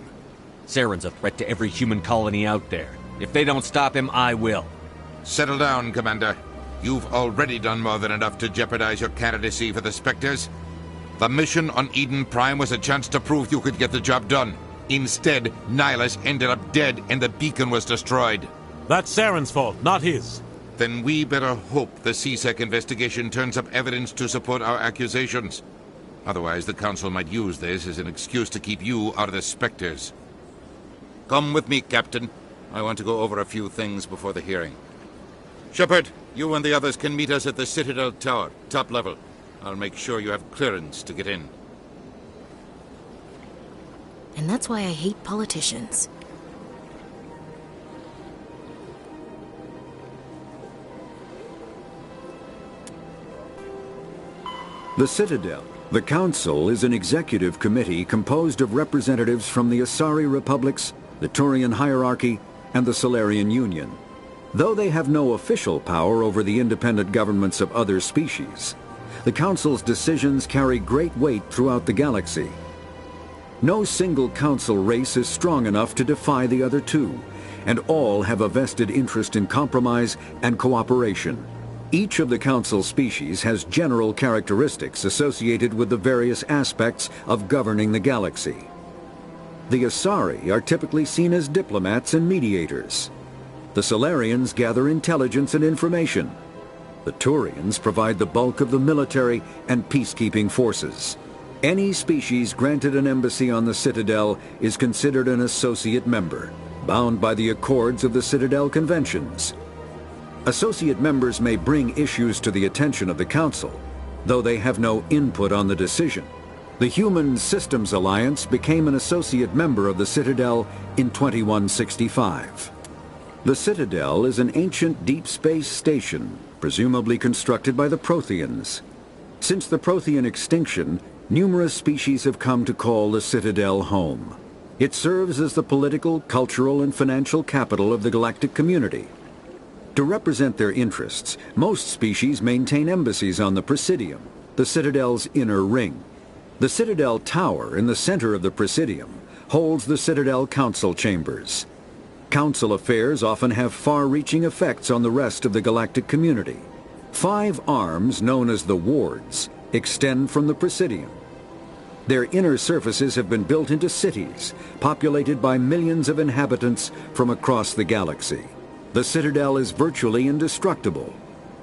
Saren's a threat to every human colony out there. If they don't stop him, I will. Settle down, Commander. You've already done more than enough to jeopardize your candidacy for the Spectres. The mission on Eden Prime was a chance to prove you could get the job done. Instead, Nihilus ended up dead and the beacon was destroyed. That's Saren's fault, not his. Then we better hope the CSEC investigation turns up evidence to support our accusations. Otherwise, the Council might use this as an excuse to keep you out of the Spectres. Come with me, Captain. I want to go over a few things before the hearing. Shepard, you and the others can meet us at the Citadel Tower, top level. I'll make sure you have clearance to get in. And that's why I hate politicians. The Citadel. The Council is an executive committee composed of representatives from the Asari Republics, the Turian hierarchy, and the Solarian Union. Though they have no official power over the independent governments of other species, the Council's decisions carry great weight throughout the galaxy. No single Council race is strong enough to defy the other two, and all have a vested interest in compromise and cooperation. Each of the Council species has general characteristics associated with the various aspects of governing the galaxy. The Asari are typically seen as diplomats and mediators. The Solarians gather intelligence and information. The Turians provide the bulk of the military and peacekeeping forces. Any species granted an embassy on the Citadel is considered an associate member, bound by the accords of the Citadel Conventions. Associate members may bring issues to the attention of the Council, though they have no input on the decision. The Human Systems Alliance became an associate member of the Citadel in 2165. The Citadel is an ancient deep space station, presumably constructed by the Protheans. Since the Prothean extinction, numerous species have come to call the Citadel home. It serves as the political, cultural, and financial capital of the galactic community. To represent their interests, most species maintain embassies on the Presidium, the Citadel's inner ring. The Citadel Tower in the center of the Presidium holds the Citadel Council chambers. Council affairs often have far-reaching effects on the rest of the galactic community. 5 arms, known as the wards, extend from the Presidium. Their inner surfaces have been built into cities, populated by millions of inhabitants from across the galaxy. The Citadel is virtually indestructible.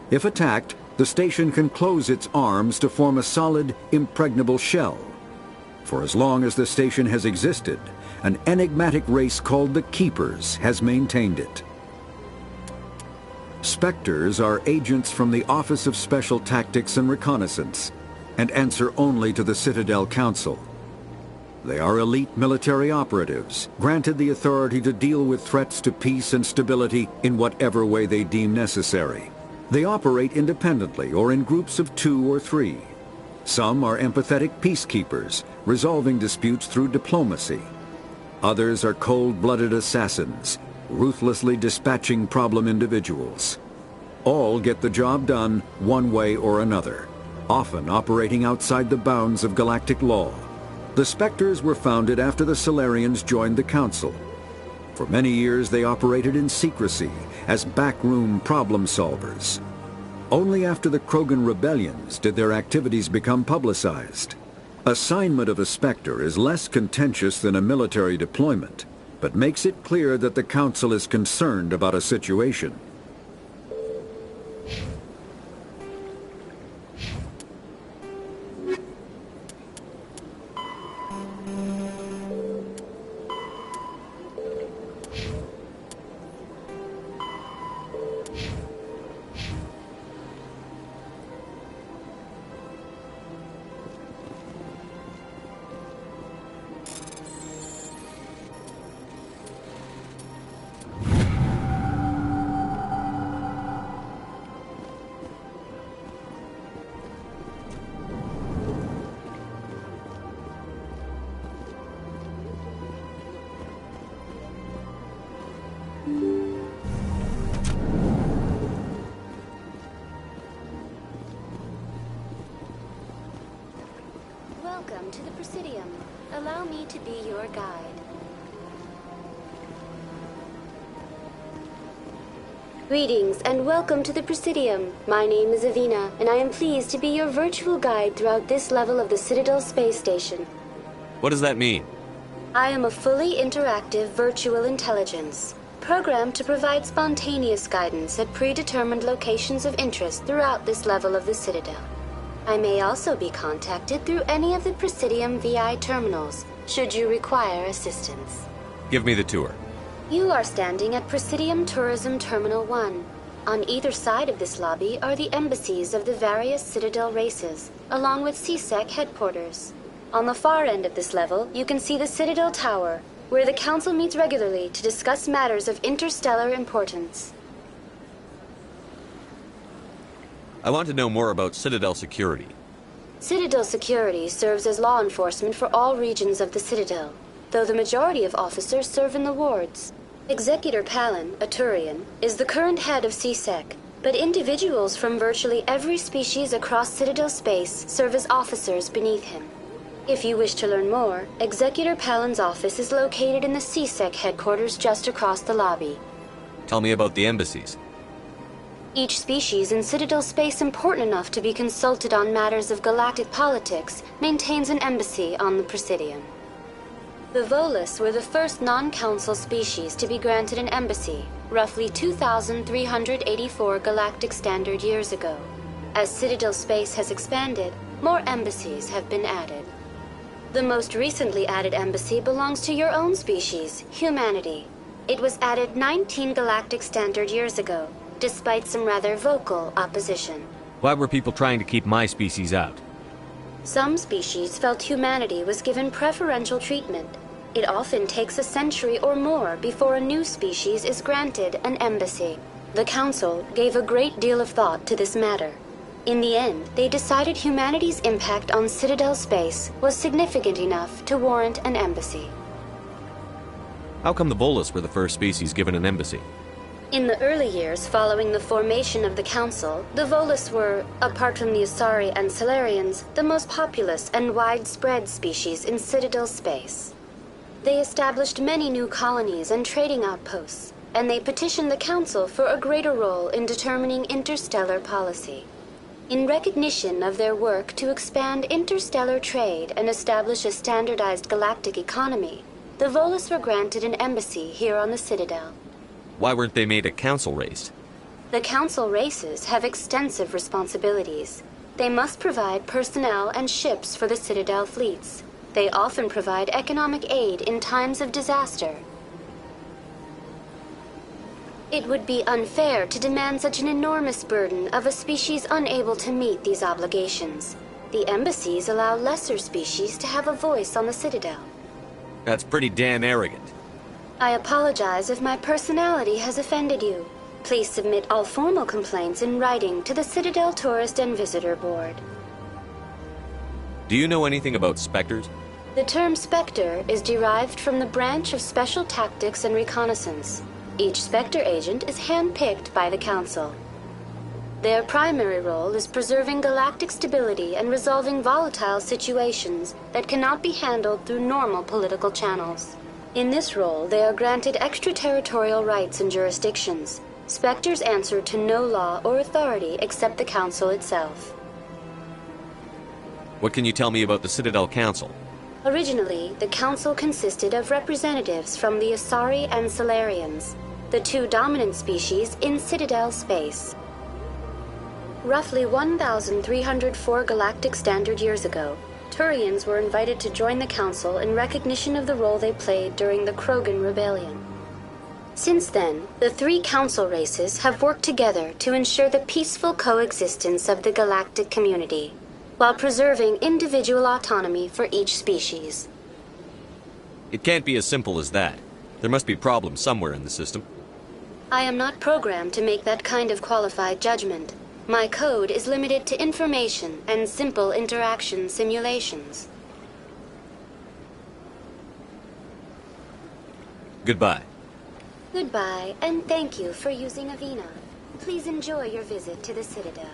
If attacked, the station can close its arms to form a solid, impregnable shell. For as long as the station has existed, an enigmatic race called the Keepers has maintained it. Spectres are agents from the Office of Special Tactics and Reconnaissance, and answer only to the Citadel Council. They are elite military operatives, granted the authority to deal with threats to peace and stability in whatever way they deem necessary. They operate independently or in groups of 2 or 3. Some are empathetic peacekeepers, resolving disputes through diplomacy. Others are cold-blooded assassins, ruthlessly dispatching problem individuals. All get the job done one way or another, often operating outside the bounds of galactic law. The Spectres were founded after the Solarians joined the Council. For many years they operated in secrecy as backroom problem solvers. Only after the Krogan rebellions did their activities become publicized. Assignment of a Spectre is less contentious than a military deployment, but makes it clear that the Council is concerned about a situation. Welcome to the Presidium. Allow me to be your guide. Greetings and welcome to the Presidium. My name is Avina, and I am pleased to be your virtual guide throughout this level of the Citadel Space Station. What does that mean? I am a fully interactive virtual intelligence, programmed to provide spontaneous guidance at predetermined locations of interest throughout this level of the Citadel. I may also be contacted through any of the Presidium VI terminals, should you require assistance. Give me the tour. You are standing at Presidium Tourism Terminal 1. On either side of this lobby are the embassies of the various Citadel races, along with CSEC headquarters. On the far end of this level, you can see the Citadel Tower, where the Council meets regularly to discuss matters of interstellar importance. I want to know more about Citadel security. Citadel security serves as law enforcement for all regions of the Citadel, though the majority of officers serve in the wards. Executor Palin, a Turian, is the current head of CSEC, but individuals from virtually every species across Citadel space serve as officers beneath him. If you wish to learn more, Executor Palin's office is located in the CSEC headquarters just across the lobby. Tell me about the embassies. Each species in Citadel space important enough to be consulted on matters of galactic politics maintains an embassy on the Presidium. The Volus were the first non-council species to be granted an embassy, roughly 2,384 galactic standard years ago. As Citadel space has expanded, more embassies have been added. The most recently added embassy belongs to your own species, humanity. It was added 19 galactic standard years ago, despite some rather vocal opposition. Why were people trying to keep my species out? Some species felt humanity was given preferential treatment. It often takes a century or more before a new species is granted an embassy. The Council gave a great deal of thought to this matter. In the end, they decided humanity's impact on Citadel space was significant enough to warrant an embassy. How come the Volus were the first species given an embassy? In the early years following the formation of the Council, the Volus were, apart from the Asari and Solarians, the most populous and widespread species in Citadel space. They established many new colonies and trading outposts, and they petitioned the Council for a greater role in determining interstellar policy. In recognition of their work to expand interstellar trade and establish a standardized galactic economy, the Volus were granted an embassy here on the Citadel. Why weren't they made a council race? The council races have extensive responsibilities. They must provide personnel and ships for the Citadel fleets. They often provide economic aid in times of disaster. It would be unfair to demand such an enormous burden of a species unable to meet these obligations. The embassies allow lesser species to have a voice on the Citadel. That's pretty damn arrogant. I apologize if my personality has offended you. Please submit all formal complaints in writing to the Citadel Tourist and Visitor Board. Do you know anything about Spectres? The term Spectre is derived from the branch of Special Tactics and Reconnaissance. Each Spectre agent is hand-picked by the Council. Their primary role is preserving galactic stability and resolving volatile situations that cannot be handled through normal political channels. In this role, they are granted extraterritorial rights and jurisdictions. Spectres answer to no law or authority except the Council itself. What can you tell me about the Citadel Council? Originally, the Council consisted of representatives from the Asari and Solarians, the two dominant species in Citadel space. Roughly 1,304 galactic standard years ago, Turians were invited to join the Council in recognition of the role they played during the Krogan Rebellion. Since then, the three Council races have worked together to ensure the peaceful coexistence of the galactic community, while preserving individual autonomy for each species. It can't be as simple as that. There must be problems somewhere in the system. I am not programmed to make that kind of qualified judgment. My code is limited to information and simple interaction simulations. Goodbye. Goodbye, and thank you for using Avena. Please enjoy your visit to the Citadel.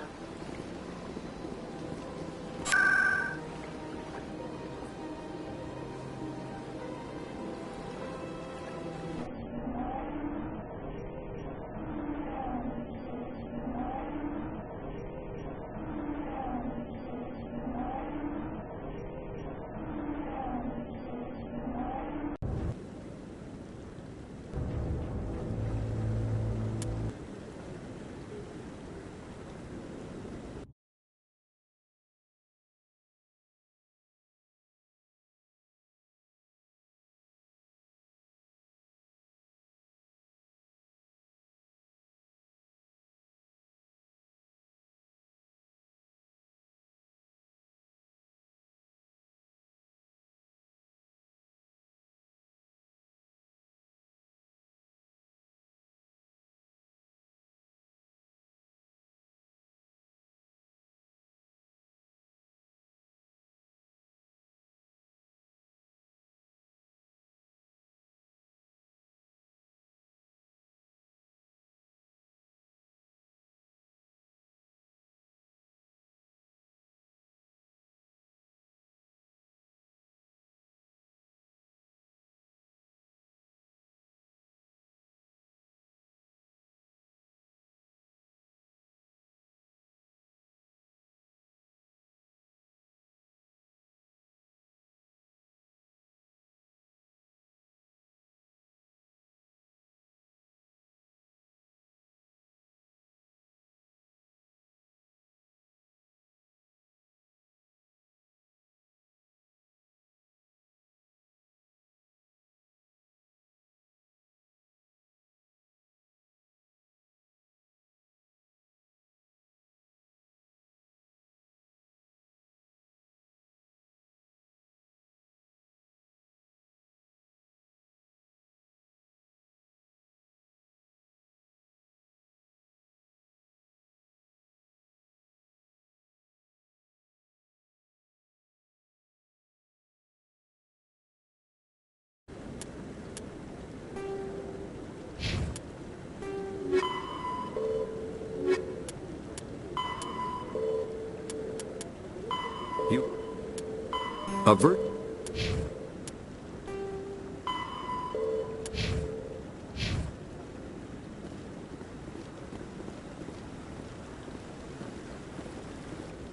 Avert.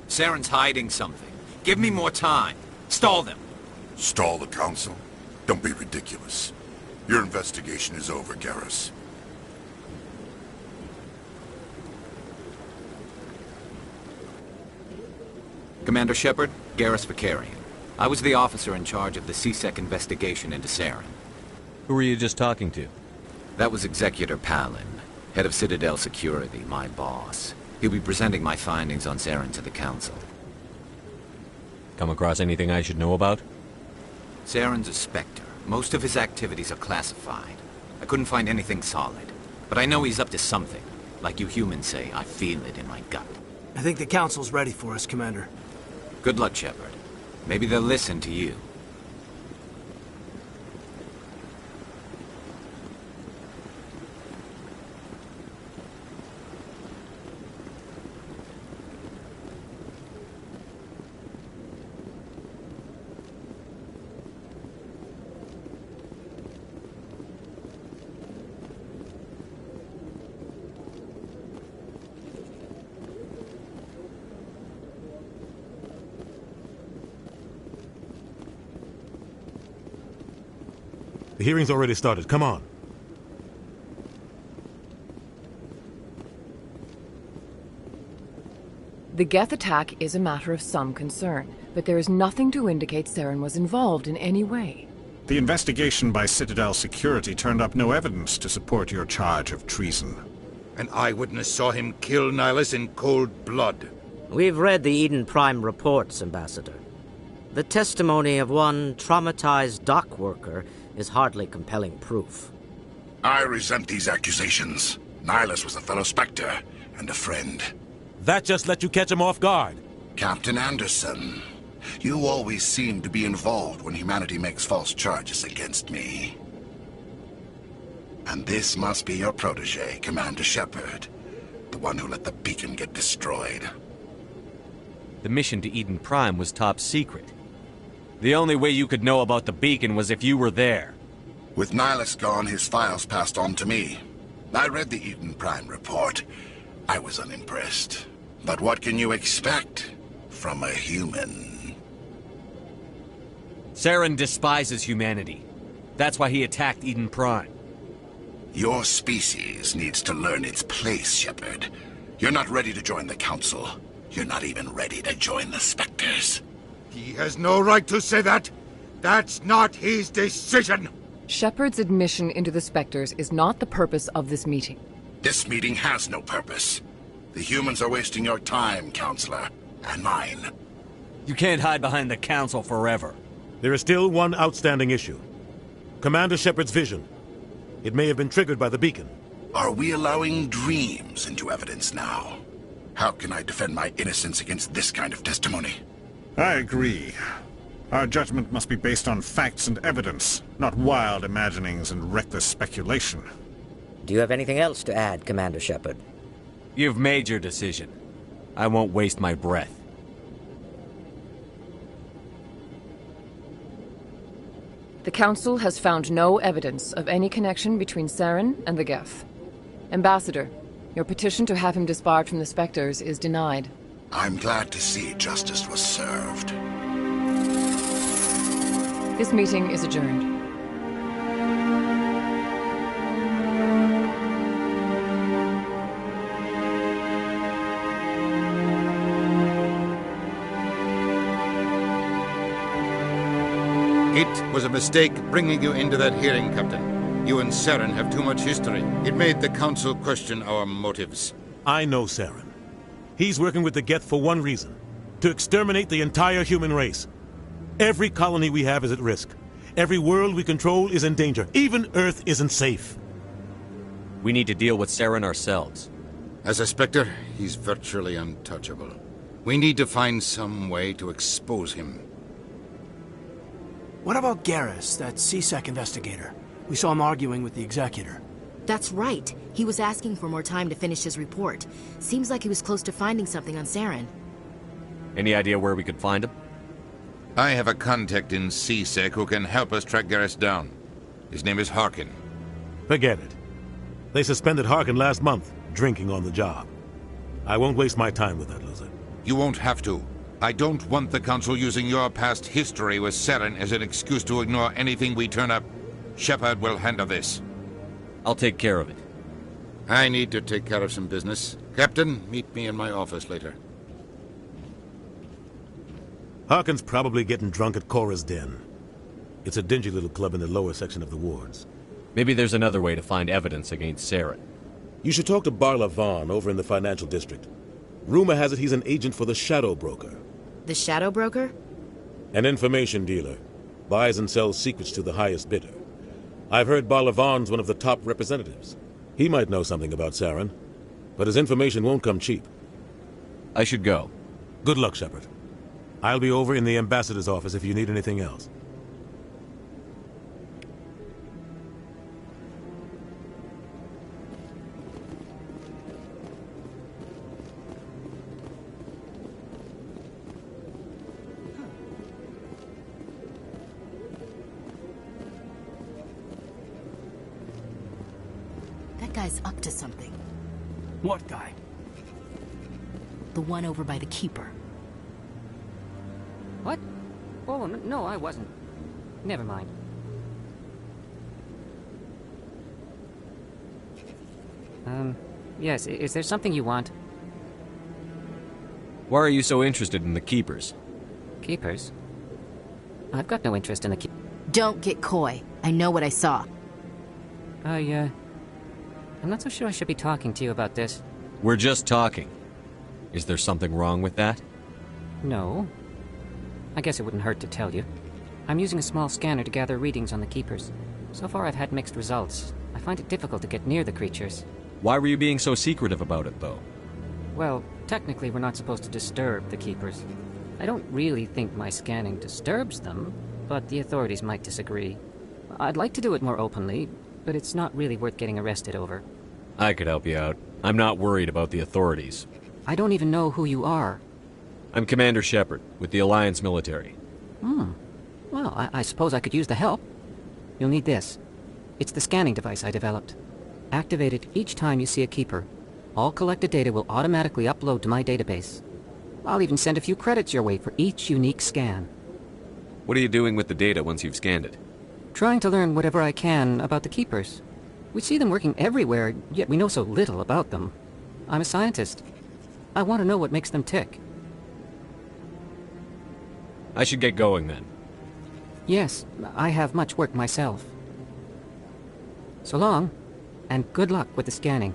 Saren's hiding something. Give me more time. Stall them. Stall the Council? Don't be ridiculous. Your investigation is over, Garrus. Commander Shepard, Garrus Vakarian. I was the officer in charge of the CSEC investigation into Saren. Who were you just talking to? That was Executor Palin, head of Citadel Security, my boss. He'll be presenting my findings on Saren to the Council. Come across anything I should know about? Saren's a Spectre. Most of his activities are classified. I couldn't find anything solid. But I know he's up to something. Like you humans say, I feel it in my gut. I think the Council's ready for us, Commander. Good luck, Shepard. Maybe they'll listen to you. The hearing's already started. Come on. The Geth attack is a matter of some concern, but there is nothing to indicate Saren was involved in any way. The investigation by Citadel Security turned up no evidence to support your charge of treason. An eyewitness saw him kill Nihilus in cold blood. We've read the Eden Prime reports, Ambassador. The testimony of one traumatized dock worker is hardly compelling proof. I resent these accusations. Nihilus was a fellow Spectre and a friend. That just let you catch him off guard. Captain Anderson, you always seem to be involved when humanity makes false charges against me. And this must be your protege, Commander Shepard. The one who let the beacon get destroyed. The mission to Eden Prime was top secret. The only way you could know about the beacon was if you were there. With Nihilus gone, his files passed on to me. I read the Eden Prime report. I was unimpressed. But what can you expect from a human? Saren despises humanity. That's why he attacked Eden Prime. Your species needs to learn its place, Shepard. You're not ready to join the Council. You're not even ready to join the Spectres. He has no right to say that. That's not his decision. Shepard's admission into the Spectres is not the purpose of this meeting. This meeting has no purpose. The humans are wasting your time, Counselor, and mine. You can't hide behind the Council forever. There is still one outstanding issue. Commander Shepard's vision. It may have been triggered by the beacon. Are we allowing dreams into evidence now? How can I defend my innocence against this kind of testimony? I agree. Our judgment must be based on facts and evidence, not wild imaginings and reckless speculation. Do you have anything else to add, Commander Shepard? You've made your decision. I won't waste my breath. The Council has found no evidence of any connection between Saren and the Geth. Ambassador, your petition to have him disbarred from the Spectres is denied. I'm glad to see justice was served. This meeting is adjourned. It was a mistake bringing you into that hearing, Captain. You and Saren have too much history. It made the Council question our motives. I know Saren. He's working with the Geth for one reason. To exterminate the entire human race. Every colony we have is at risk. Every world we control is in danger. Even Earth isn't safe. We need to deal with Saren ourselves. As a Spectre, he's virtually untouchable. We need to find some way to expose him. What about Garrus, that CSEC investigator? We saw him arguing with the Executor. That's right. He was asking for more time to finish his report. Seems like he was close to finding something on Saren. Any idea where we could find him? I have a contact in CSEC who can help us track Garrus down. His name is Harkin. Forget it. They suspended Harkin last month, drinking on the job. I won't waste my time with that loser. You won't have to. I don't want the Council using your past history with Saren as an excuse to ignore anything we turn up. Shepard will handle this. I'll take care of it. I need to take care of some business. Captain, meet me in my office later. Harkin's probably getting drunk at Cora's Den. It's a dingy little club in the lower section of the wards. Maybe there's another way to find evidence against Saren. You should talk to Barla Vaughn over in the financial district. Rumor has it he's an agent for the Shadow Broker. The Shadow Broker? An information dealer. Buys and sells secrets to the highest bidder. I've heard Barla Vaughn's one of the top representatives. He might know something about Saren, but his information won't come cheap. I should go. Good luck, Shepard. I'll be over in the ambassador's office if you need anything else. That guy's up to something. What guy? The one over by the Keeper. What? Oh, no, I wasn't. Never mind. Yes, is there something you want? Why are you so interested in the Keepers? Keepers? I've got no interest in the Keepers. Don't get coy. I know what I saw. I'm not so sure I should be talking to you about this. We're just talking. Is there something wrong with that? No. I guess it wouldn't hurt to tell you. I'm using a small scanner to gather readings on the Keepers. So far I've had mixed results. I find it difficult to get near the creatures. Why were you being so secretive about it, though? Well, technically we're not supposed to disturb the Keepers. I don't really think my scanning disturbs them, but the authorities might disagree. I'd like to do it more openly, but it's not really worth getting arrested over. I could help you out. I'm not worried about the authorities. I don't even know who you are. I'm Commander Shepard, with the Alliance military. Well, I suppose I could use the help. You'll need this. It's the scanning device I developed. Activate it each time you see a keeper. All collected data will automatically upload to my database. I'll even send a few credits your way for each unique scan. What are you doing with the data once you've scanned it? Trying to learn whatever I can about the keepers. We see them working everywhere, yet we know so little about them. I'm a scientist. I want to know what makes them tick. I should get going then. Yes, I have much work myself. So long, and good luck with the scanning.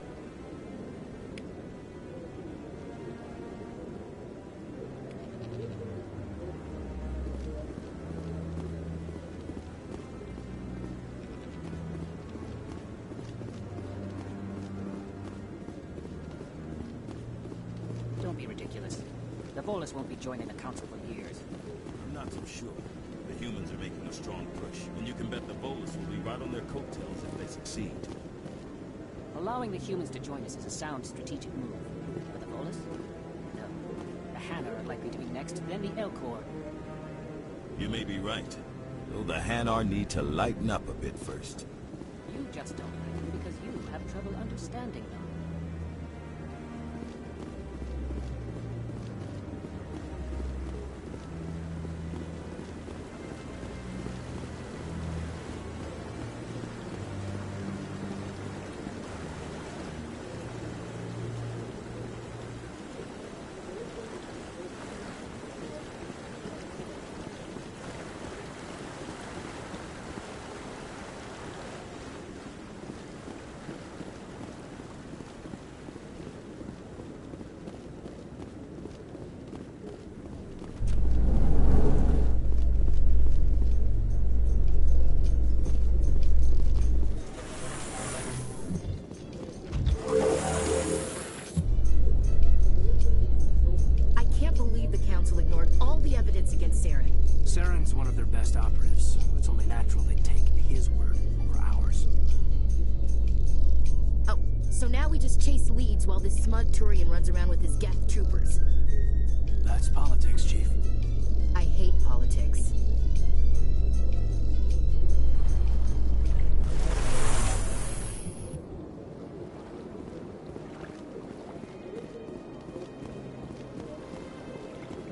Don't be ridiculous. The Volus won't be joining the Council for years. I'm not so sure. The humans are making a strong push, and you can bet the Volus will be right on their coattails if they succeed. Allowing the humans to join us is a sound strategic move. But the Volus? No. The Hanna are likely to be next, then the Elcor. You may be right. Though the Hanar need to lighten up a bit first. You just don't like them because you have trouble understanding them. Saren's one of their best operatives. It's only natural they'd take his word over ours. Oh, so now we just chase leads while this smug Turian runs around with his Geth troopers. That's politics, Chief. I hate politics.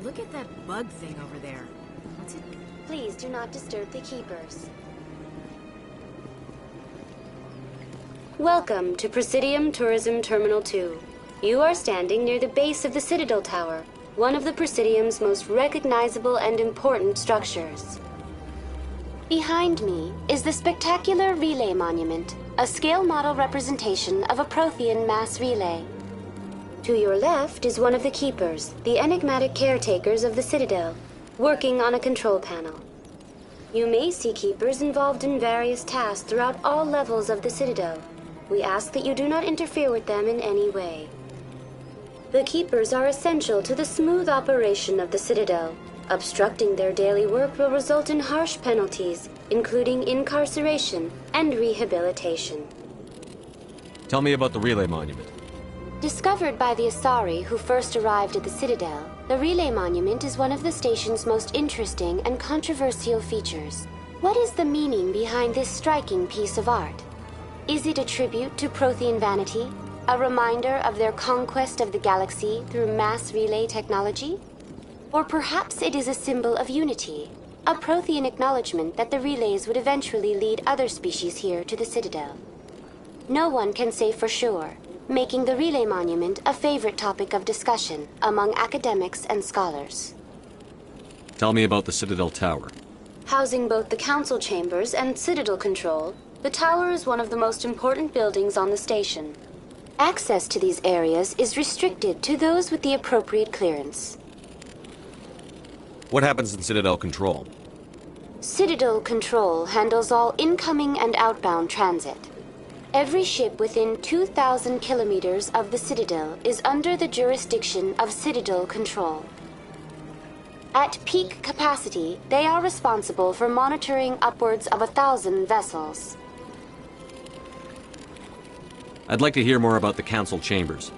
Look at that bug thing over there. What's it? Please do not disturb the keepers. Welcome to Presidium Tourism Terminal 2. You are standing near the base of the Citadel Tower, one of the Presidium's most recognizable and important structures. Behind me is the spectacular Relay Monument, a scale model representation of a Prothean mass relay. To your left is one of the keepers, the enigmatic caretakers of the Citadel, working on a control panel. You may see keepers involved in various tasks throughout all levels of the Citadel. We ask that you do not interfere with them in any way. The keepers are essential to the smooth operation of the Citadel. Obstructing their daily work will result in harsh penalties, including incarceration and rehabilitation. Tell me about the Relay Monument. Discovered by the Asari who first arrived at the Citadel, the Relay Monument is one of the station's most interesting and controversial features. What is the meaning behind this striking piece of art? Is it a tribute to Prothean vanity? A reminder of their conquest of the galaxy through mass relay technology? Or perhaps it is a symbol of unity, a Prothean acknowledgement that the relays would eventually lead other species here to the Citadel. No one can say for sure, making the Relay Monument a favorite topic of discussion among academics and scholars. Tell me about the Citadel Tower. Housing both the council chambers and Citadel control, the tower is one of the most important buildings on the station. Access to these areas is restricted to those with the appropriate clearance. What happens in Citadel Control? Citadel Control handles all incoming and outbound transit. Every ship within 2,000 kilometers of the Citadel is under the jurisdiction of Citadel Control. At peak capacity, they are responsible for monitoring upwards of 1,000 vessels. I'd like to hear more about the Council chambers.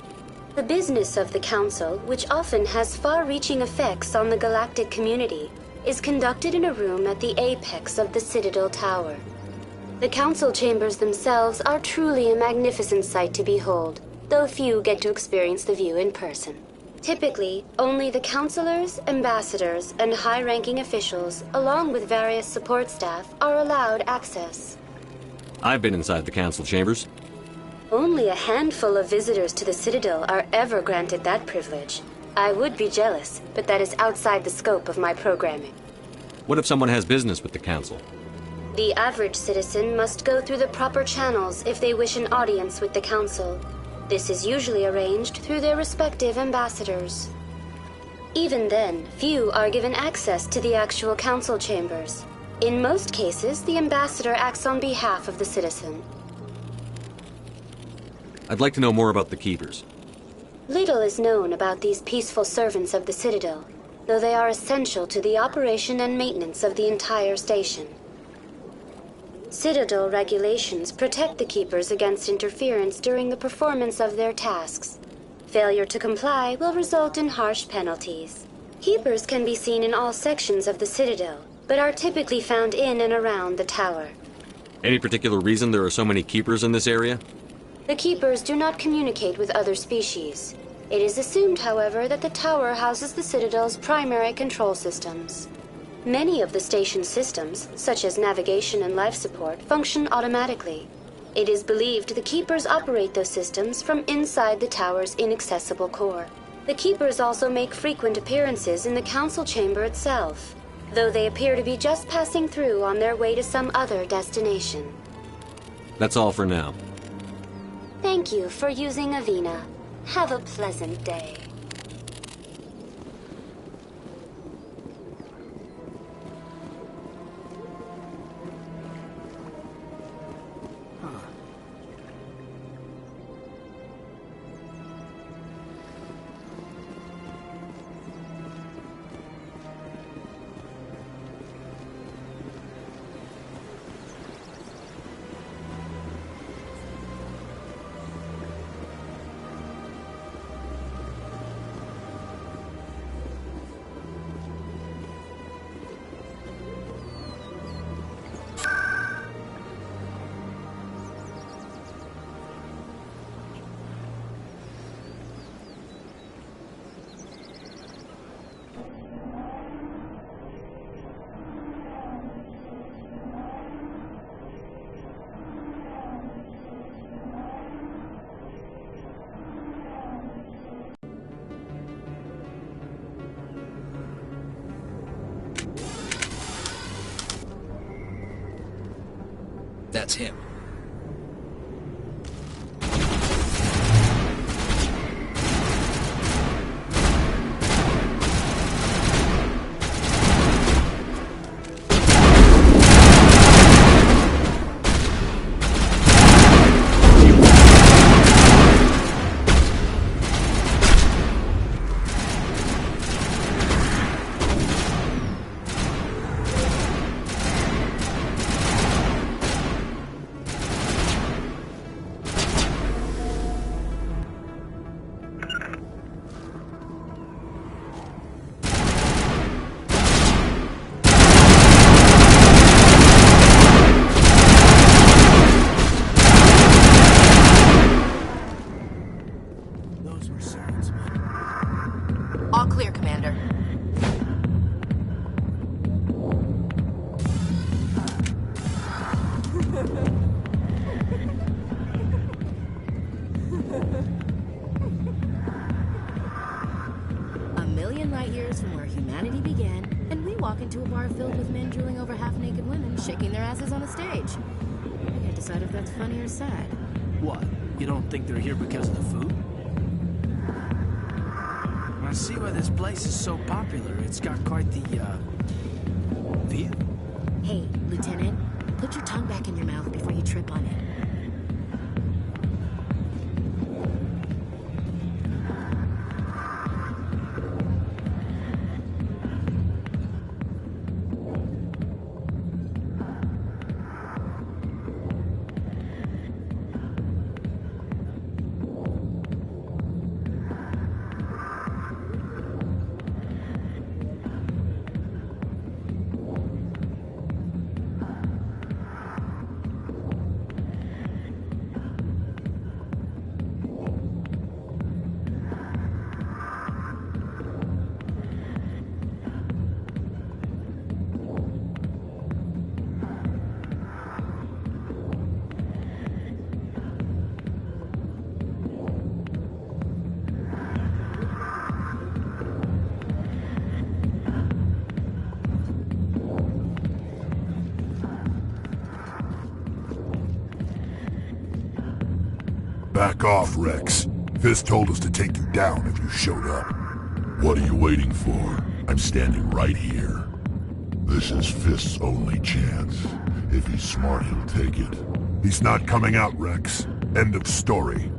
The business of the Council, which often has far-reaching effects on the galactic community, is conducted in a room at the apex of the Citadel Tower. The Council chambers themselves are truly a magnificent sight to behold, though few get to experience the view in person. Typically, only the councilors, ambassadors, and high-ranking officials, along with various support staff, are allowed access. I've been inside the Council chambers. Only a handful of visitors to the Citadel are ever granted that privilege. I would be jealous, but that is outside the scope of my programming. What if someone has business with the Council? The average citizen must go through the proper channels if they wish an audience with the Council. This is usually arranged through their respective ambassadors. Even then, few are given access to the actual Council chambers. In most cases, the ambassador acts on behalf of the citizen. I'd like to know more about the Keepers. Little is known about these peaceful servants of the Citadel, though they are essential to the operation and maintenance of the entire station. Citadel regulations protect the Keepers against interference during the performance of their tasks. Failure to comply will result in harsh penalties. Keepers can be seen in all sections of the Citadel, but are typically found in and around the tower. Any particular reason there are so many Keepers in this area? The Keepers do not communicate with other species. It is assumed, however, that the tower houses the Citadel's primary control systems. Many of the station's systems, such as navigation and life support, function automatically. It is believed the Keepers operate those systems from inside the tower's inaccessible core. The Keepers also make frequent appearances in the Council chamber itself, though they appear to be just passing through on their way to some other destination. That's all for now. Thank you for using Avina. Have a pleasant day. That's him. All clear, Commander. A million light years from where humanity began, and we walk into a bar filled with men drooling over half-naked women, shaking their asses on a stage. I can't decide if that's funny or sad. What? You don't think they're here because of the food? I see why this place is so popular. It's got quite the, view. Hey, Lieutenant, put your tongue back in your mouth before you trip on it. Back off, Rex. Fist told us to take you down if you showed up. What are you waiting for? I'm standing right here. This is Fist's only chance. If he's smart, he'll take it. He's not coming out, Rex. End of story.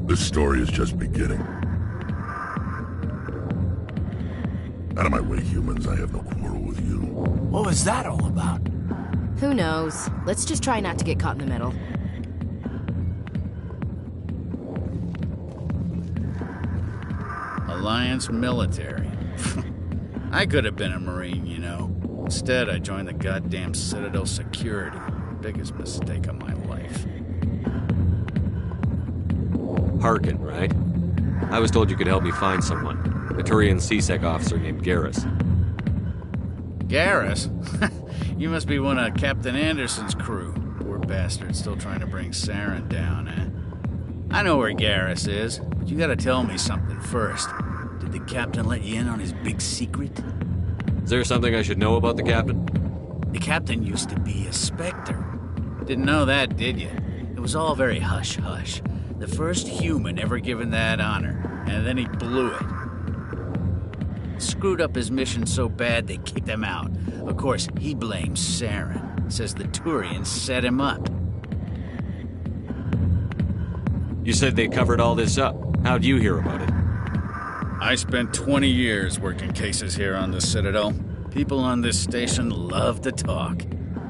This story is just beginning. Out of my way, humans. I have no quarrel with you. What was that all about? Who knows? Let's just try not to get caught in the middle. Alliance military. I could have been a Marine, you know. Instead, I joined the goddamn Citadel security. Biggest mistake of my life. Harkin, right? I was told you could help me find someone. A Turian CSEC officer named Garrus. Garrus? You must be one of Captain Anderson's crew. Poor bastard, still trying to bring Saren down, eh? I know where Garrus is, but you gotta tell me something first. Did the captain let you in on his big secret? Is there something I should know about the captain? The captain used to be a Spectre. Didn't know that, did you? It was all very hush-hush. The first human ever given that honor, and then he blew it. Screwed up his mission so bad they kicked him out. Of course, he blames Saren. Says the Turians set him up. You said they covered all this up. How'd you hear about it? I spent 20 years working cases here on the Citadel. People on this station love to talk.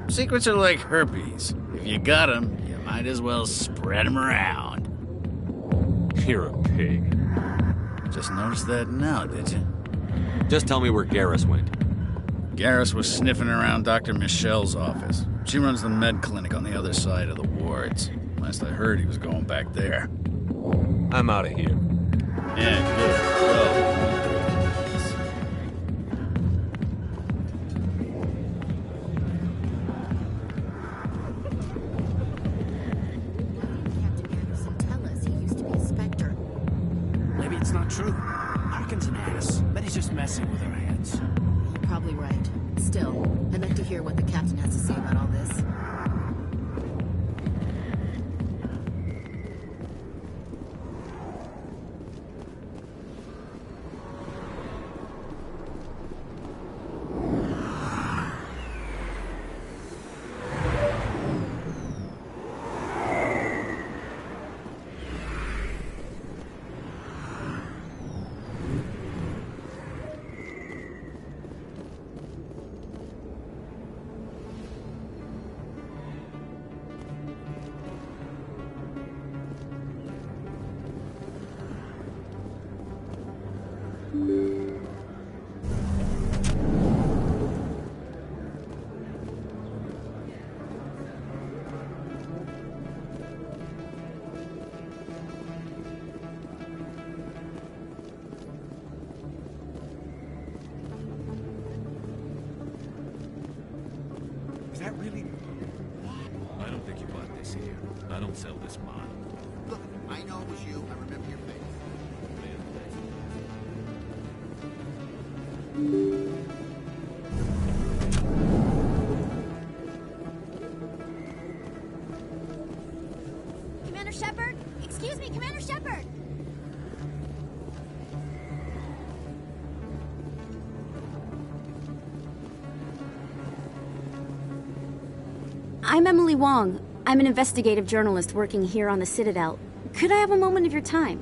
Secrets are like herpes. If you got them, you might as well spread them around. You're a pig. Just noticed that now, did you? Just tell me where Garrus went. Garrus was sniffing around Dr. Michelle's office. She runs the med clinic on the other side of the wards. Last I heard, he was going back there. I'm out of here. Yeah, good. Go. Maybe it's not true. Harkin's an ass. Bet he's just messing with our heads. You're probably right. Still, I'd like to hear what the captain has to say about all this. Is that really... I don't think you bought this here. I don't sell this mod. Look, I know it was you. I remember your face. Commander Shepard? Excuse me, Commander Shepard! I'm Emily Wong. I'm an investigative journalist working here on the Citadel. Could I have a moment of your time?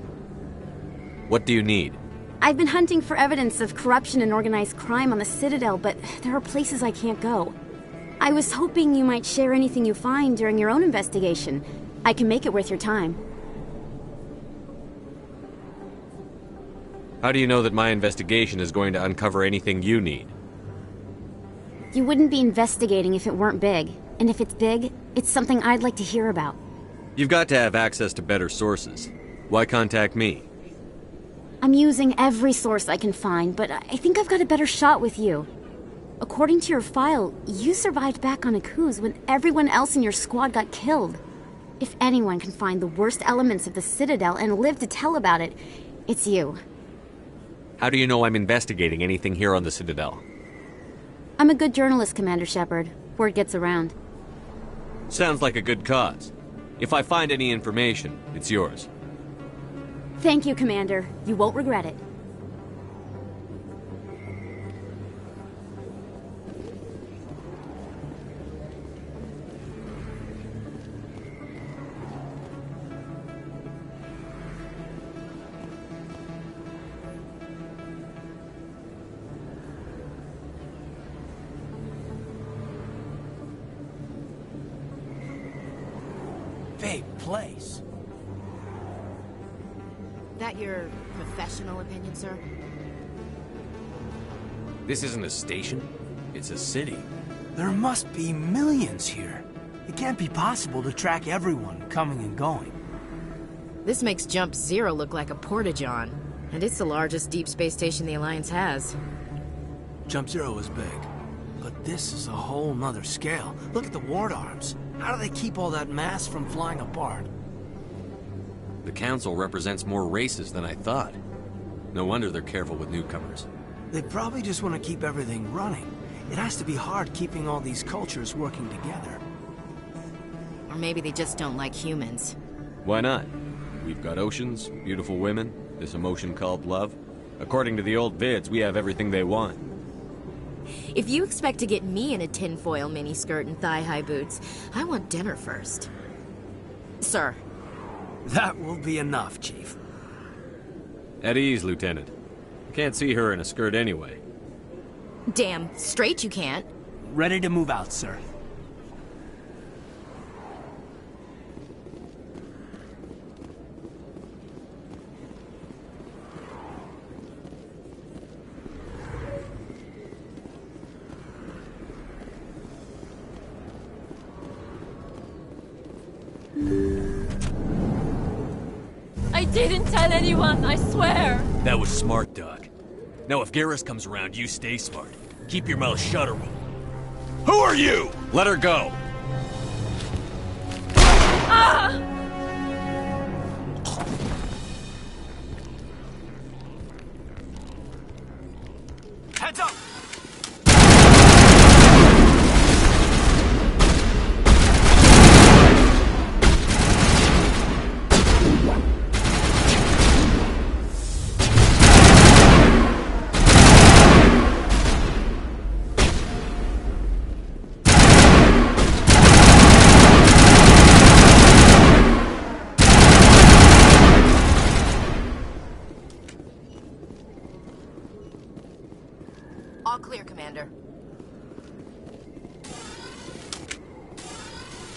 What do you need? I've been hunting for evidence of corruption and organized crime on the Citadel, but there are places I can't go. I was hoping you might share anything you find during your own investigation. I can make it worth your time. How do you know that my investigation is going to uncover anything you need? You wouldn't be investigating if it weren't big. And if it's big, it's something I'd like to hear about. You've got to have access to better sources. Why contact me? I'm using every source I can find, but I think I've got a better shot with you. According to your file, you survived back on Akuz when everyone else in your squad got killed. If anyone can find the worst elements of the Citadel and live to tell about it, it's you. How do you know I'm investigating anything here on the Citadel? I'm a good journalist, Commander Shepard. Word gets around. Sounds like a good cause. If I find any information, it's yours. Thank you, Commander. You won't regret it. Big place. That your professional opinion, sir? This isn't a station. It's a city. There must be millions here. It can't be possible to track everyone coming and going. This makes Jump Zero look like a porta-john. And it's the largest deep space station the Alliance has. Jump Zero is big. But this is a whole nother scale. Look at the ward arms. How do they keep all that mass from flying apart? The Council represents more races than I thought. No wonder they're careful with newcomers. They probably just want to keep everything running. It has to be hard keeping all these cultures working together. Or maybe they just don't like humans. Why not? We've got oceans, beautiful women, this emotion called love. According to the old vids, we have everything they want. If you expect to get me in a tinfoil miniskirt and thigh-high boots, I want dinner first. Sir. That will be enough, Chief. At ease, Lieutenant. Can't see her in a skirt anyway. Damn, straight you can't. Ready to move out, sir. I didn't tell anyone, I swear! That was smart, Doc. Now if Garrus comes around, you stay smart. Keep your mouth shut or we'll... Who are you? Let her go! Ah! Heads up! All clear, Commander.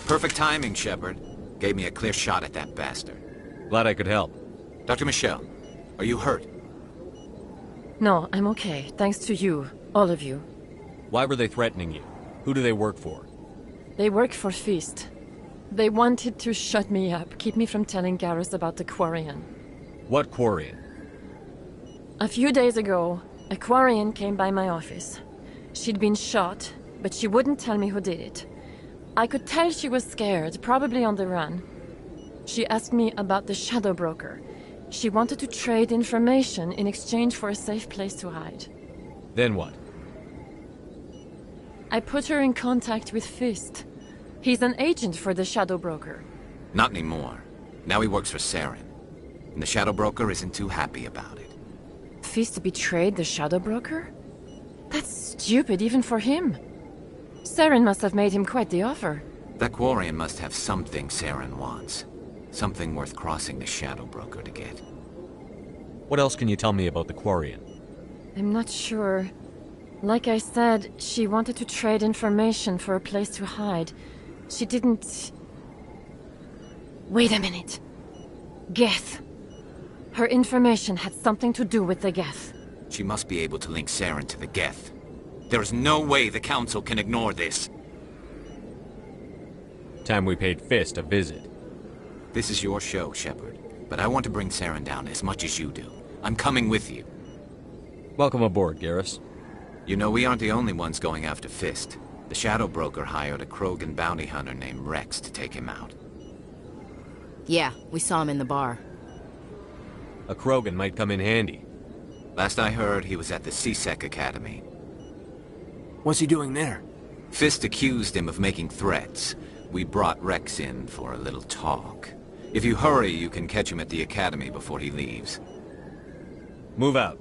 Perfect timing, Shepard. Gave me a clear shot at that bastard. Glad I could help. Dr. Michelle, are you hurt? No, I'm okay. Thanks to you. All of you. Why were they threatening you? Who do they work for? They work for Feast. They wanted to shut me up, keep me from telling Garrus about the Quarian. What Quarian? A few days ago, a Quarian came by my office. She'd been shot, but she wouldn't tell me who did it. I could tell she was scared, probably on the run. She asked me about the Shadow Broker. She wanted to trade information in exchange for a safe place to hide. Then what? I put her in contact with Fist. He's an agent for the Shadow Broker. Not anymore. Now he works for Saren. And the Shadow Broker isn't too happy about it. Fist betrayed the Shadow Broker? That's stupid even for him. Saren must have made him quite the offer. That Quarian must have something Saren wants. Something worth crossing the Shadow Broker to get. What else can you tell me about the Quarian? I'm not sure. Like I said, she wanted to trade information for a place to hide. She didn't... Wait a minute. Geth. Her information had something to do with the Geth. She must be able to link Saren to the Geth. There is no way the Council can ignore this. Time we paid Fist a visit. This is your show, Shepard. But I want to bring Saren down as much as you do. I'm coming with you. Welcome aboard, Garrus. You know, we aren't the only ones going after Fist. The Shadow Broker hired a Krogan bounty hunter named Rex to take him out. Yeah, we saw him in the bar. A Krogan might come in handy. Last I heard, he was at the C-Sec Academy. What's he doing there? Fist accused him of making threats. we brought Rex in for a little talk. If you hurry, you can catch him at the academy before he leaves. Move out.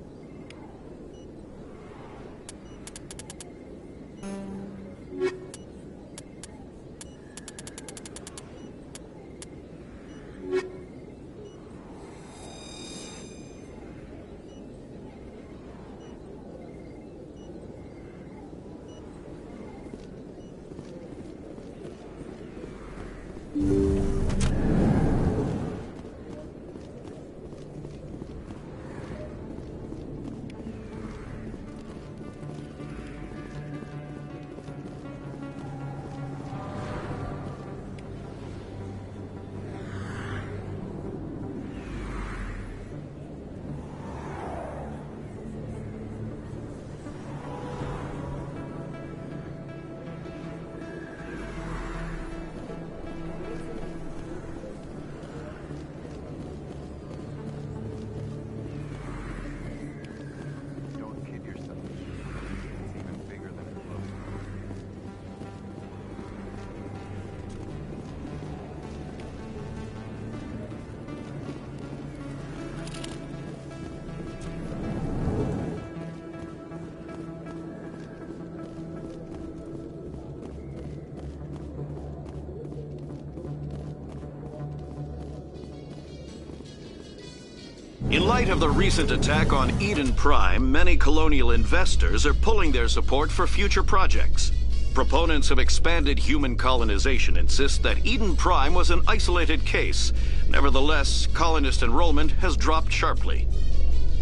In light of the recent attack on Eden Prime, many colonial investors are pulling their support for future projects. Proponents of expanded human colonization insist that Eden Prime was an isolated case. Nevertheless, colonist enrollment has dropped sharply.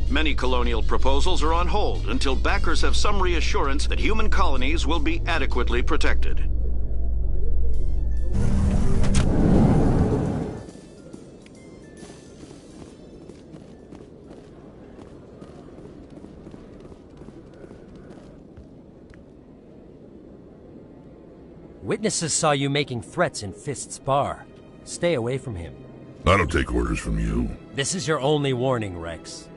Many colonial proposals are on hold until backers have some reassurance that human colonies will be adequately protected. Witnesses saw you making threats in Fist's bar. Stay away from him. I don't take orders from you. This is your only warning, Rex.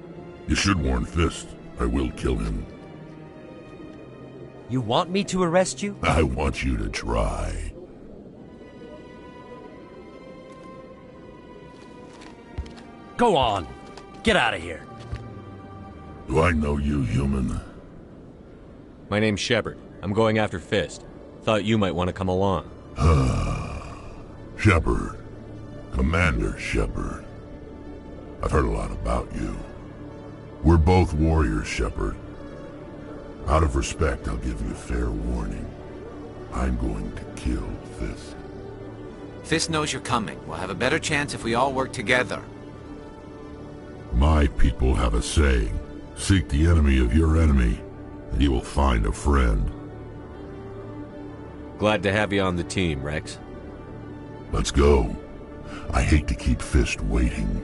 You should warn Fist. I will kill him. You want me to arrest you? I want you to try. Go on. Get out of here. Do I know you, human? My name's Shepard. I'm going after Fist. Thought you might want to come along. Shepard. Commander Shepard. I've heard a lot about you. We're both warriors, Shepard. Out of respect, I'll give you a fair warning. I'm going to kill Fist. Fist knows you're coming. We'll have a better chance if we all work together. My people have a saying. Seek the enemy of your enemy, and you will find a friend. Glad to have you on the team, Rex. Let's go. I hate to keep Fist waiting.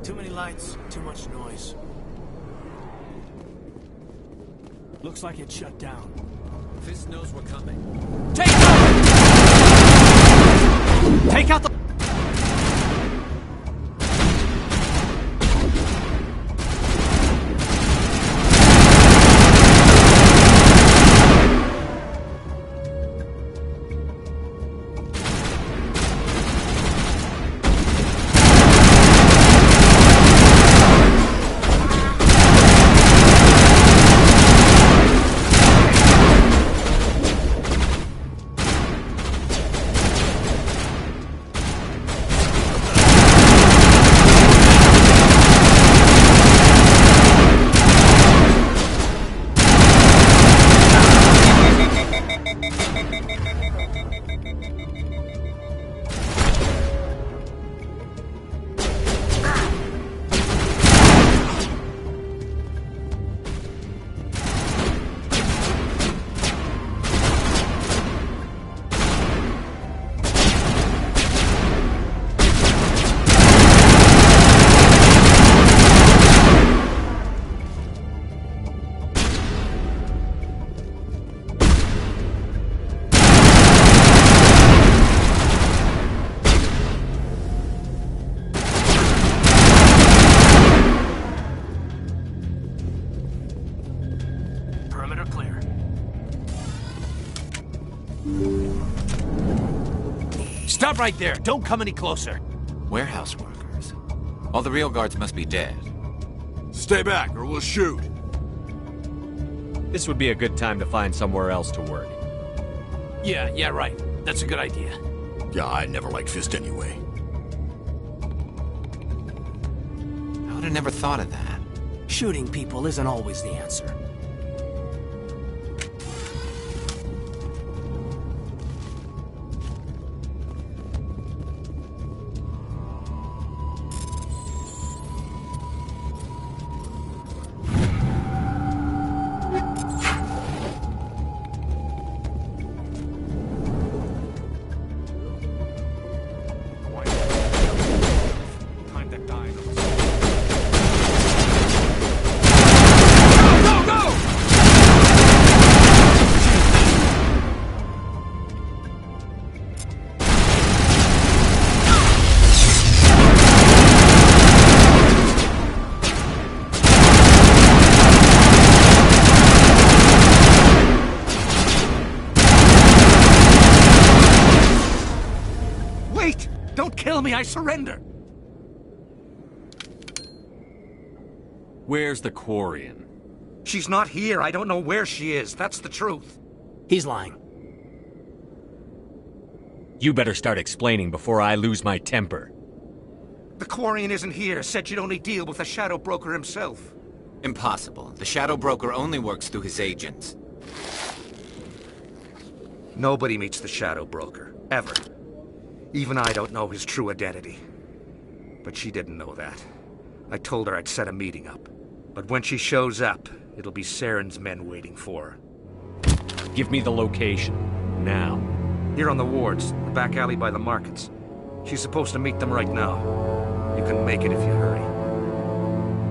Too many lights, too much noise. Looks like it's shut down. Fist knows we're coming. Take out the... Stop right there! Don't come any closer! Warehouse workers. All the real guards must be dead. Stay back, or we'll shoot. This would be a good time to find somewhere else to work. Yeah, right. That's a good idea. Yeah, I never liked Fist anyway. I would have never thought of that. Shooting people isn't always the answer. Kill me, I surrender! Where's the Quarian? She's not here. I don't know where she is. That's the truth. He's lying. You better start explaining before I lose my temper. The Quarian isn't here. Said she'd only deal with the Shadow Broker himself. Impossible. The Shadow Broker only works through his agents. Nobody meets the Shadow Broker. Ever. Even I don't know his true identity. But she didn't know that. I told her I'd set a meeting up. But when she shows up, it'll be Saren's men waiting for her. Give me the location. Now. Here on the wards, the back alley by the markets. She's supposed to meet them right now. You can make it if you hurry.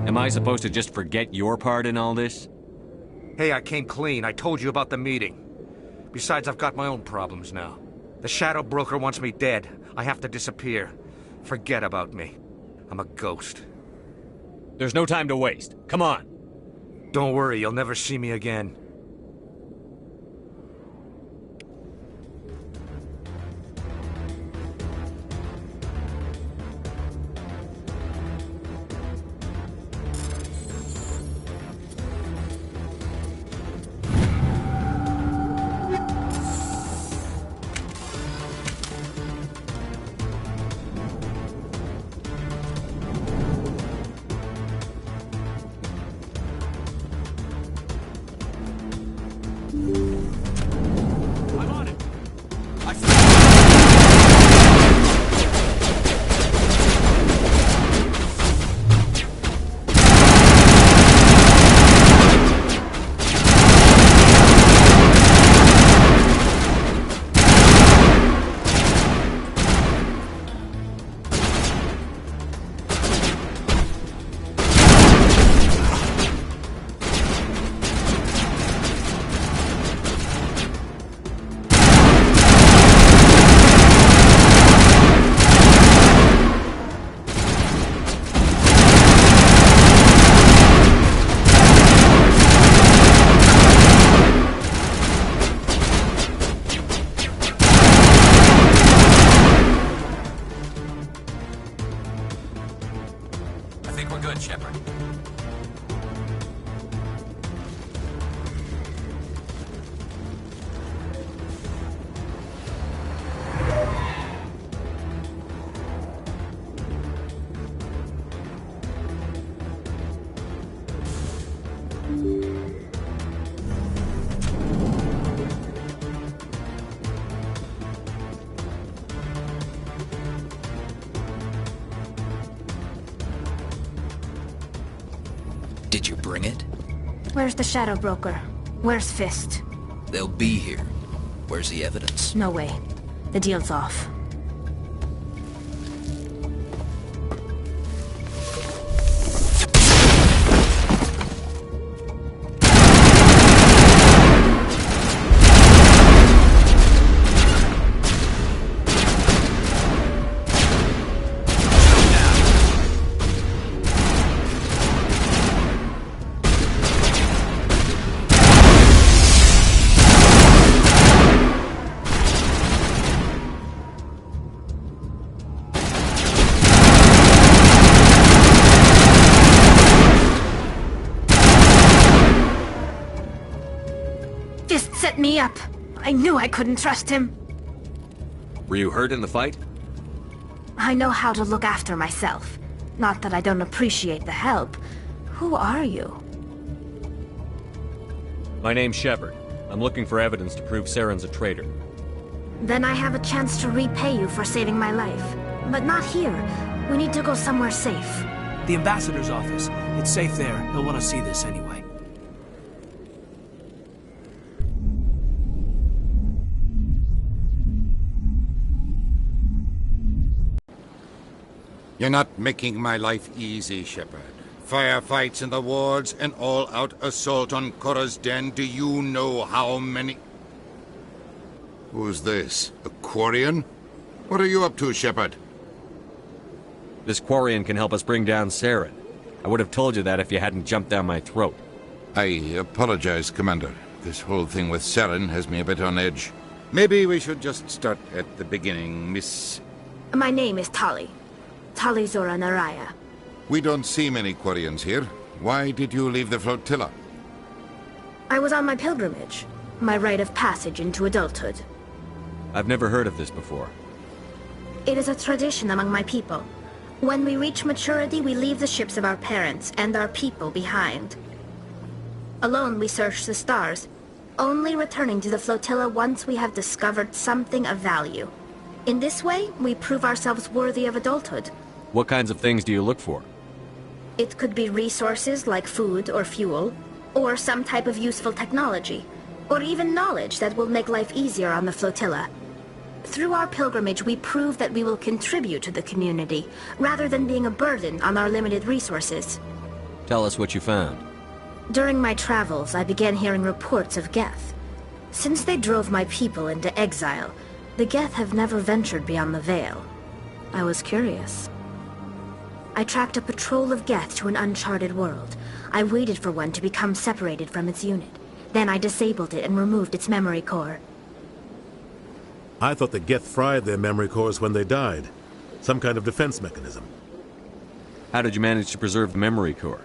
Am I supposed to just forget your part in all this? Hey, I came clean. I told you about the meeting. Besides, I've got my own problems now. The Shadow Broker wants me dead. I have to disappear. Forget about me. I'm a ghost. There's no time to waste. Come on. Don't worry, you'll never see me again. Did you bring it? Where's the Shadow Broker? Where's Fist? They'll be here. Where's the evidence? No way. The deal's off. me up. I knew I couldn't trust him. Were you hurt in the fight? I know how to look after myself. Not that I don't appreciate the help. Who are you? My name's Shepard. I'm looking for evidence to prove Saren's a traitor. Then I have a chance to repay you for saving my life. But not here. We need to go somewhere safe. The ambassador's office. It's safe there. He'll want to see this anyway. You're not making my life easy, Shepard. Firefights in the wards, an all-out assault on Korra's den. Do you know how many... Who's this? A Quarian? What are you up to, Shepard? This Quarian can help us bring down Saren. I would have told you that if you hadn't jumped down my throat. I apologize, Commander. This whole thing with Saren has me a bit on edge. Maybe we should just start at the beginning, Miss... My name is Tali. Tali Zora Naraya. We don't see many Quarians here. Why did you leave the flotilla? I was on my pilgrimage. My rite of passage into adulthood. I've never heard of this before. It is a tradition among my people. When we reach maturity, we leave the ships of our parents and our people behind. Alone, we search the stars, only returning to the flotilla once we have discovered something of value. In this way, we prove ourselves worthy of adulthood. What kinds of things do you look for? It could be resources like food or fuel, or some type of useful technology, or even knowledge that will make life easier on the flotilla. Through our pilgrimage, we prove that we will contribute to the community, rather than being a burden on our limited resources. Tell us what you found. During my travels, I began hearing reports of Geth. Since they drove my people into exile, the Geth have never ventured beyond the Veil. I was curious. I tracked a patrol of Geth to an uncharted world. I waited for one to become separated from its unit. Then I disabled it and removed its memory core. I thought the Geth fried their memory cores when they died. Some kind of defense mechanism. How did you manage to preserve the memory core?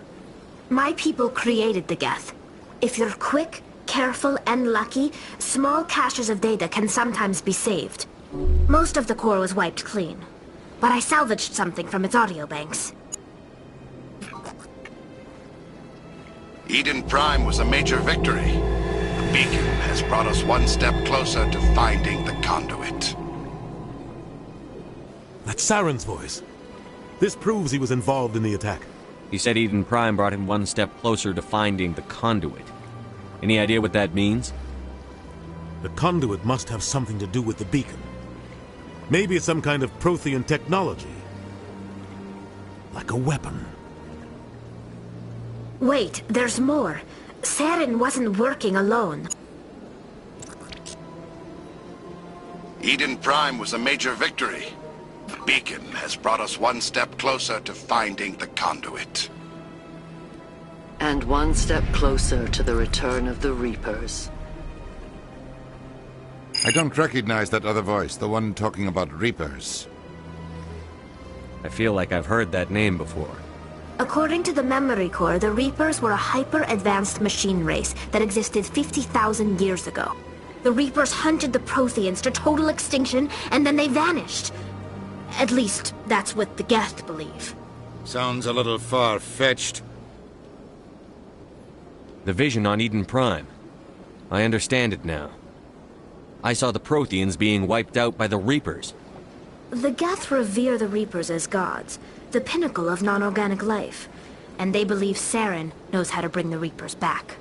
My people created the Geth. If you're quick, careful, and lucky, small caches of data can sometimes be saved. Most of the core was wiped clean, but I salvaged something from its audio banks. Eden Prime was a major victory. The beacon has brought us one step closer to finding the conduit. That's Saren's voice. This proves he was involved in the attack. He said Eden Prime brought him one step closer to finding the conduit. Any idea what that means? The conduit must have something to do with the beacon. Maybe it's some kind of Prothean technology. Like a weapon. Wait, there's more. Saren wasn't working alone. Eden Prime was a major victory. The beacon has brought us one step closer to finding the conduit. And one step closer to the return of the Reapers. I don't recognize that other voice, the one talking about Reapers. I feel like I've heard that name before. According to the memory core, the Reapers were a hyper-advanced machine race that existed 50,000 years ago. The Reapers hunted the Protheans to total extinction, and then they vanished. At least, that's what the Geth believe. Sounds a little far-fetched. The vision on Eden Prime. I understand it now. I saw the Protheans being wiped out by the Reapers. The Geth revere the Reapers as gods, the pinnacle of non-organic life, and they believe Saren knows how to bring the Reapers back.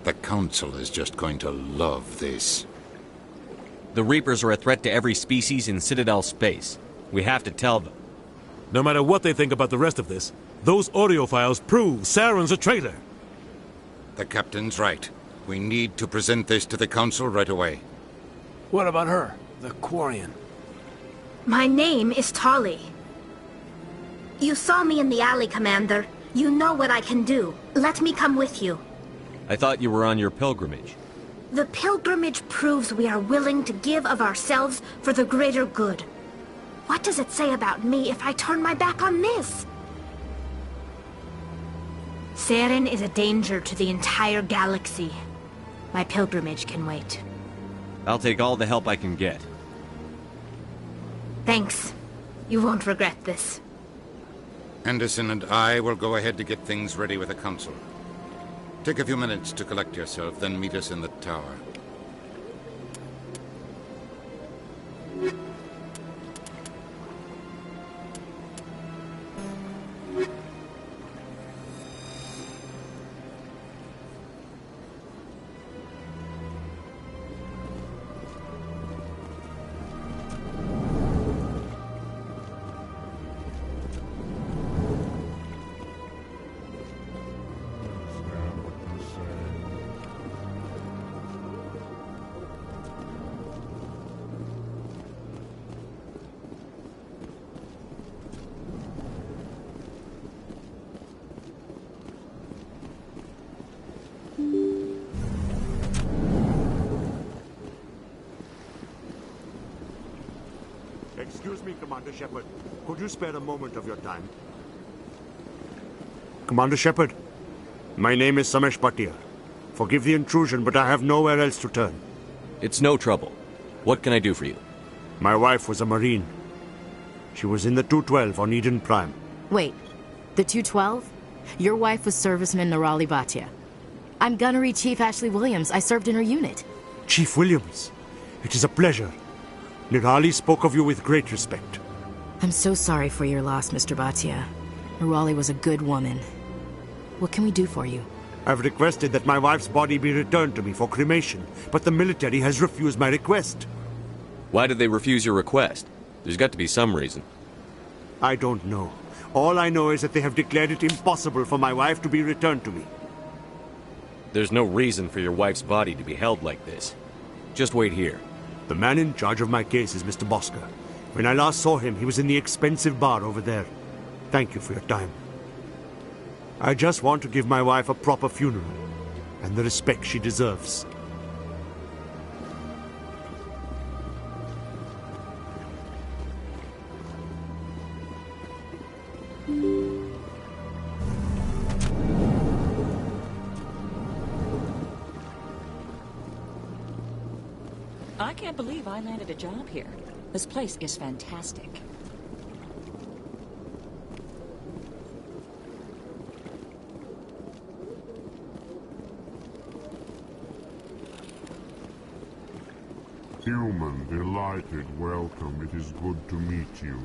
The Council is just going to love this. The Reapers are a threat to every species in Citadel space. We have to tell them. No matter what they think about the rest of this, those audio files prove Saren's a traitor. The Captain's right. We need to present this to the Council right away. What about her, the Quarian? My name is Tali. You saw me in the alley, Commander. You know what I can do. Let me come with you. I thought you were on your pilgrimage. The pilgrimage proves we are willing to give of ourselves for the greater good. What does it say about me if I turn my back on this? Saren is a danger to the entire galaxy. My pilgrimage can wait. I'll take all the help I can get. Thanks. You won't regret this. Anderson and I will go ahead to get things ready with the council. Take a few minutes to collect yourself, then meet us in the tower. Excuse me, Commander Shepard. Could you spare a moment of your time? Commander Shepard, my name is Samesh Bhatia. Forgive the intrusion, but I have nowhere else to turn. It's no trouble. What can I do for you? My wife was a Marine. She was in the 212 on Eden Prime. Wait, the 212? Your wife was Serviceman Nirali Bhatia. I'm Gunnery Chief Ashley Williams. I served in her unit. Chief Williams, it is a pleasure. Nirali spoke of you with great respect. I'm so sorry for your loss, Mr. Bhatia. Nirali was a good woman. What can we do for you? I've requested that my wife's body be returned to me for cremation, but the military has refused my request. Why did they refuse your request? There's got to be some reason. I don't know. All I know is that they have declared it impossible for my wife to be returned to me. There's no reason for your wife's body to be held like this. Just wait here. The man in charge of my case is Mr. Bosca. When I last saw him, he was in the expensive bar over there. Thank you for your time. I just want to give my wife a proper funeral, and the respect she deserves. I can't believe I landed a job here. This place is fantastic. Human, delighted, welcome. It is good to meet you.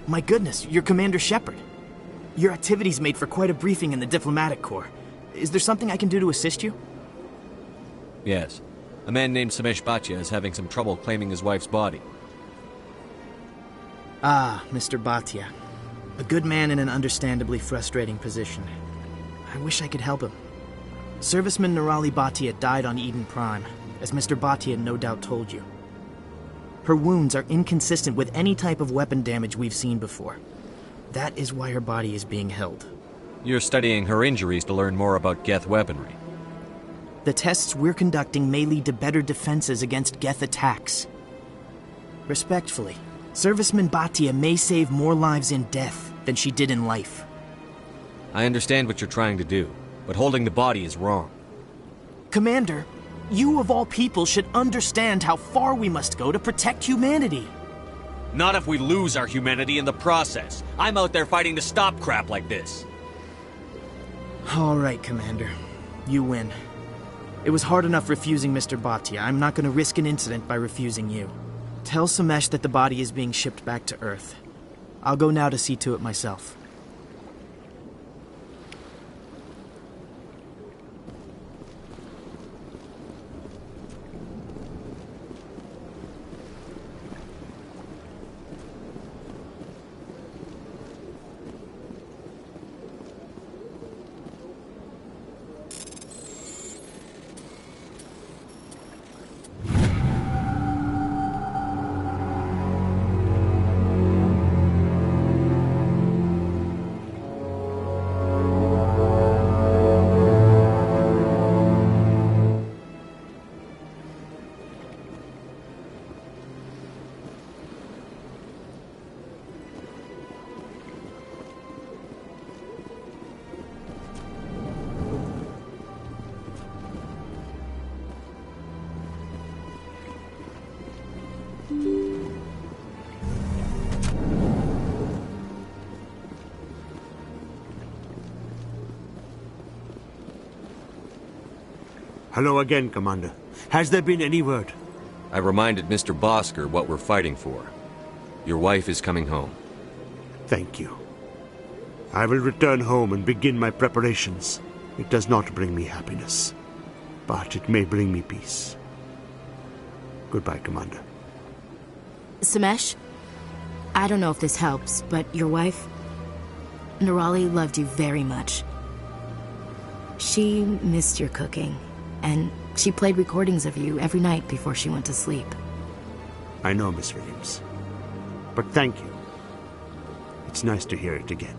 My goodness, you're Commander Shepard. Your activities made for quite a briefing in the Diplomatic Corps. Is there something I can do to assist you? Yes. A man named Samesh Bhatia is having some trouble claiming his wife's body. Ah, Mr. Bhatia. A good man in an understandably frustrating position. I wish I could help him. Serviceman Nirali Bhatia died on Eden Prime, as Mr. Bhatia no doubt told you. Her wounds are inconsistent with any type of weapon damage we've seen before. That is why her body is being held. You're studying her injuries to learn more about Geth weaponry. The tests we're conducting may lead to better defenses against Geth attacks. Respectfully, Serviceman Bhatia may save more lives in death than she did in life. I understand what you're trying to do, but holding the body is wrong. Commander, you of all people should understand how far we must go to protect humanity. Not if we lose our humanity in the process. I'm out there fighting to stop crap like this. All right, Commander. You win. It was hard enough refusing Mr. Bhatia. I'm not going to risk an incident by refusing you. Tell Samesh that the body is being shipped back to Earth. I'll go now to see to it myself. Hello again, Commander. Has there been any word? I reminded Mr. Bosker what we're fighting for. Your wife is coming home. Thank you. I will return home and begin my preparations. It does not bring me happiness, but it may bring me peace. Goodbye, Commander. Samesh, I don't know if this helps, but your wife, Nerali, loved you very much. She missed your cooking, and she played recordings of you every night before she went to sleep. I know, Miss Williams. But thank you. It's nice to hear it again.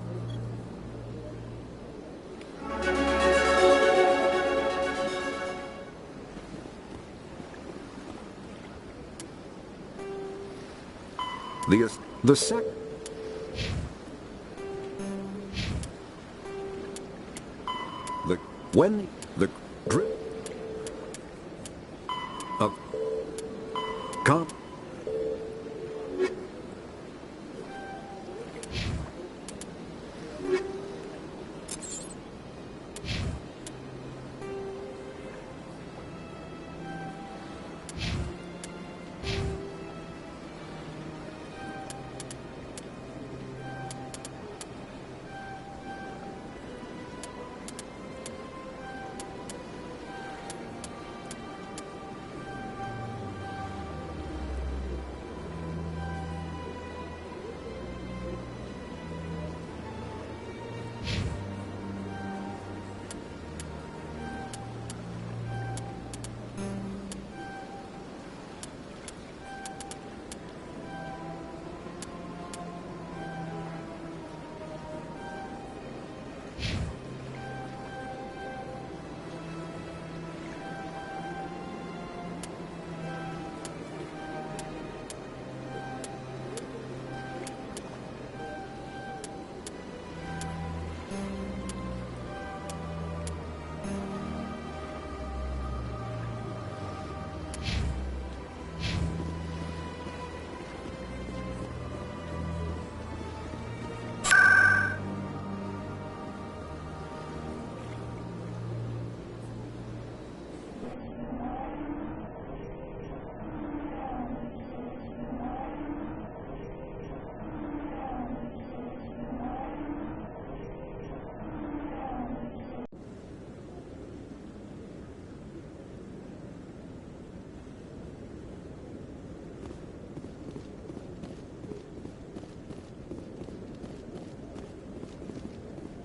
The sec... When the drip... Come...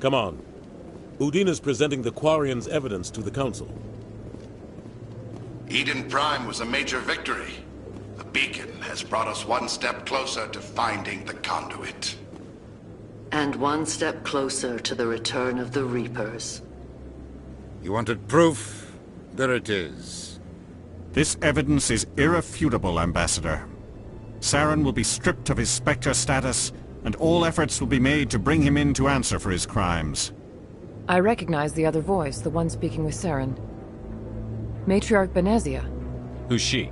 Come on. Udina's presenting the Quarian's evidence to the Council. Eden Prime was a major victory. The beacon has brought us one step closer to finding the conduit. And one step closer to the return of the Reapers. You wanted proof? There it is. This evidence is irrefutable, Ambassador. Saren will be stripped of his Spectre status, and all efforts will be made to bring him in to answer for his crimes. I recognize the other voice, the one speaking with Saren. Matriarch Benezia. Who's she?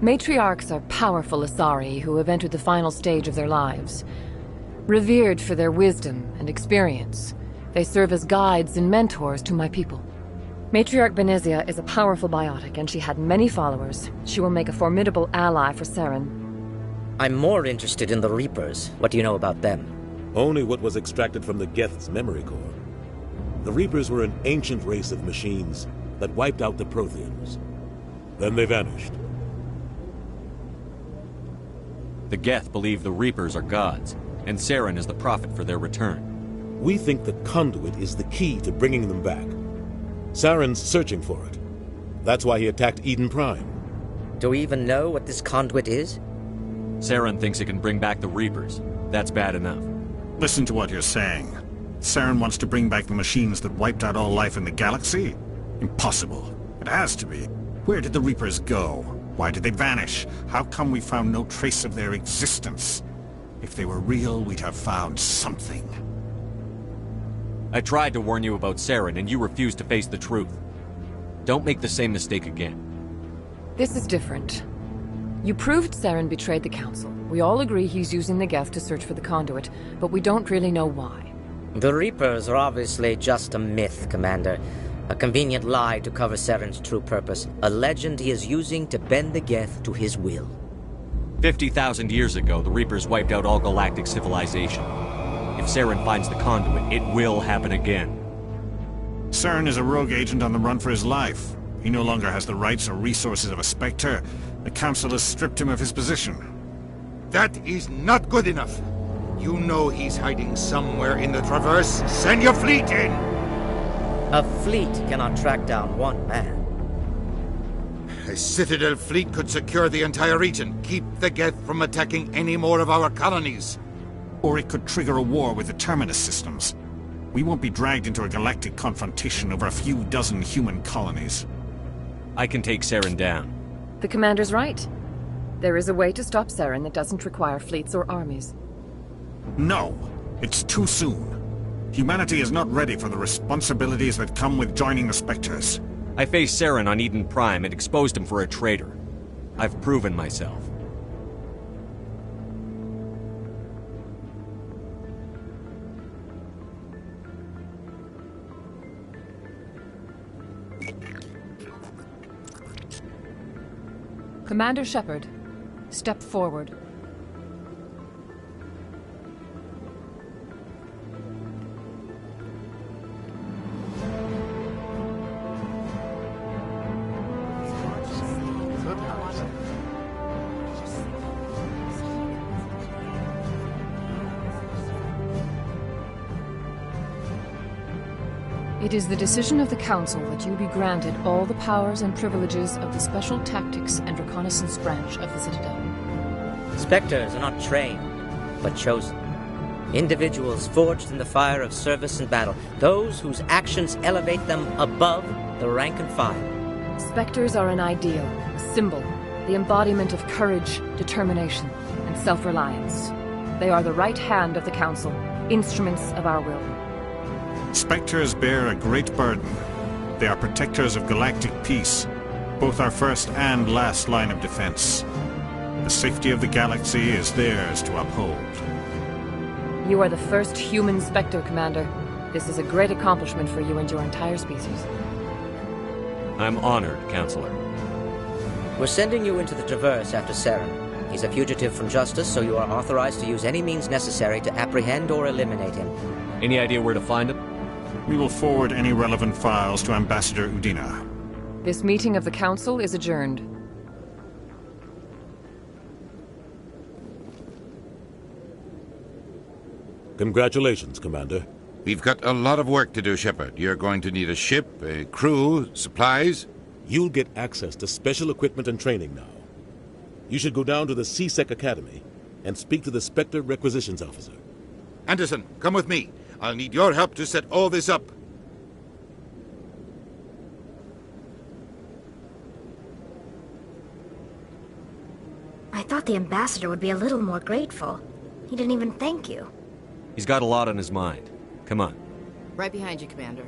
Matriarchs are powerful Asari who have entered the final stage of their lives. Revered for their wisdom and experience, they serve as guides and mentors to my people. Matriarch Benezia is a powerful biotic, and she had many followers. She will make a formidable ally for Saren. I'm more interested in the Reapers. What do you know about them? Only what was extracted from the Geth's memory core. The Reapers were an ancient race of machines that wiped out the Protheans. Then they vanished. The Geth believe the Reapers are gods, and Saren is the prophet for their return. We think the conduit is the key to bringing them back. Saren's searching for it. That's why he attacked Eden Prime. Do we even know what this conduit is? Saren thinks it can bring back the Reapers. That's bad enough. Listen to what you're saying. Saren wants to bring back the machines that wiped out all life in the galaxy? Impossible. It has to be. Where did the Reapers go? Why did they vanish? How come we found no trace of their existence? If they were real, we'd have found something. I tried to warn you about Saren, and you refused to face the truth. Don't make the same mistake again. This is different. You proved Saren betrayed the Council. We all agree he's using the Geth to search for the conduit, but we don't really know why. The Reapers are obviously just a myth, Commander. A convenient lie to cover Saren's true purpose. A legend he is using to bend the Geth to his will. 50,000 years ago, the Reapers wiped out all galactic civilization. If Saren finds the conduit, it will happen again. Saren is a rogue agent on the run for his life. He no longer has the rights or resources of a Spectre. The Council has stripped him of his position. That is not good enough. You know he's hiding somewhere in the Traverse. Send your fleet in! A fleet cannot track down one man. A Citadel fleet could secure the entire region, keep the Geth from attacking any more of our colonies. Or it could trigger a war with the Terminus systems. We won't be dragged into a galactic confrontation over a few dozen human colonies. I can take Saren down. The commander's right. There is a way to stop Saren that doesn't require fleets or armies. No! It's too soon. Humanity is not ready for the responsibilities that come with joining the Spectres. I faced Saren on Eden Prime and exposed him for a traitor. I've proven myself. Commander Shepard, step forward. It is the decision of the Council that you be granted all the powers and privileges of the Special Tactics and Reconnaissance Branch of the Citadel. Spectres are not trained, but chosen. Individuals forged in the fire of service and battle. Those whose actions elevate them above the rank and file. Spectres are an ideal, a symbol, the embodiment of courage, determination, and self-reliance. They are the right hand of the Council, instruments of our will. Spectres bear a great burden. They are protectors of galactic peace, both our first and last line of defense. The safety of the galaxy is theirs to uphold. You are the first human Spectre, Commander. This is a great accomplishment for you and your entire species. I'm honored, Counselor. We're sending you into the Traverse after Saren. He's a fugitive from justice, so you are authorized to use any means necessary to apprehend or eliminate him. Any idea where to find him? We will forward any relevant files to Ambassador Udina. This meeting of the Council is adjourned. Congratulations, Commander. We've got a lot of work to do, Shepard. You're going to need a ship, a crew, supplies. You'll get access to special equipment and training now. You should go down to the C-Sec Academy and speak to the Spectre Requisitions Officer. Anderson, come with me. I'll need your help to set all this up. I thought the ambassador would be a little more grateful. He didn't even thank you. He's got a lot on his mind. Come on. Right behind you, Commander.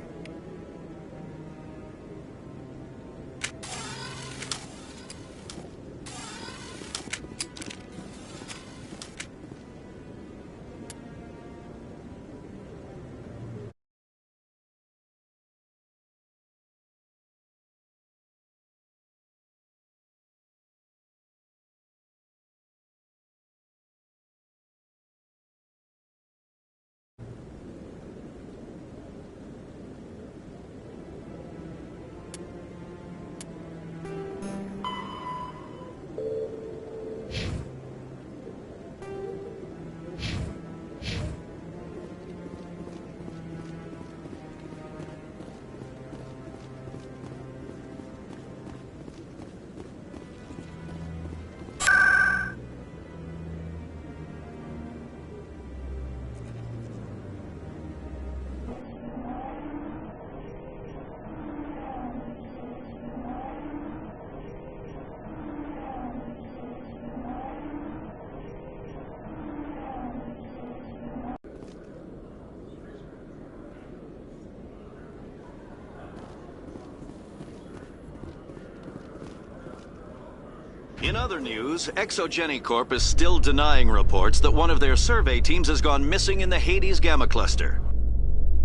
In other news, Exogeny Corp is still denying reports that one of their survey teams has gone missing in the Hades Gamma Cluster.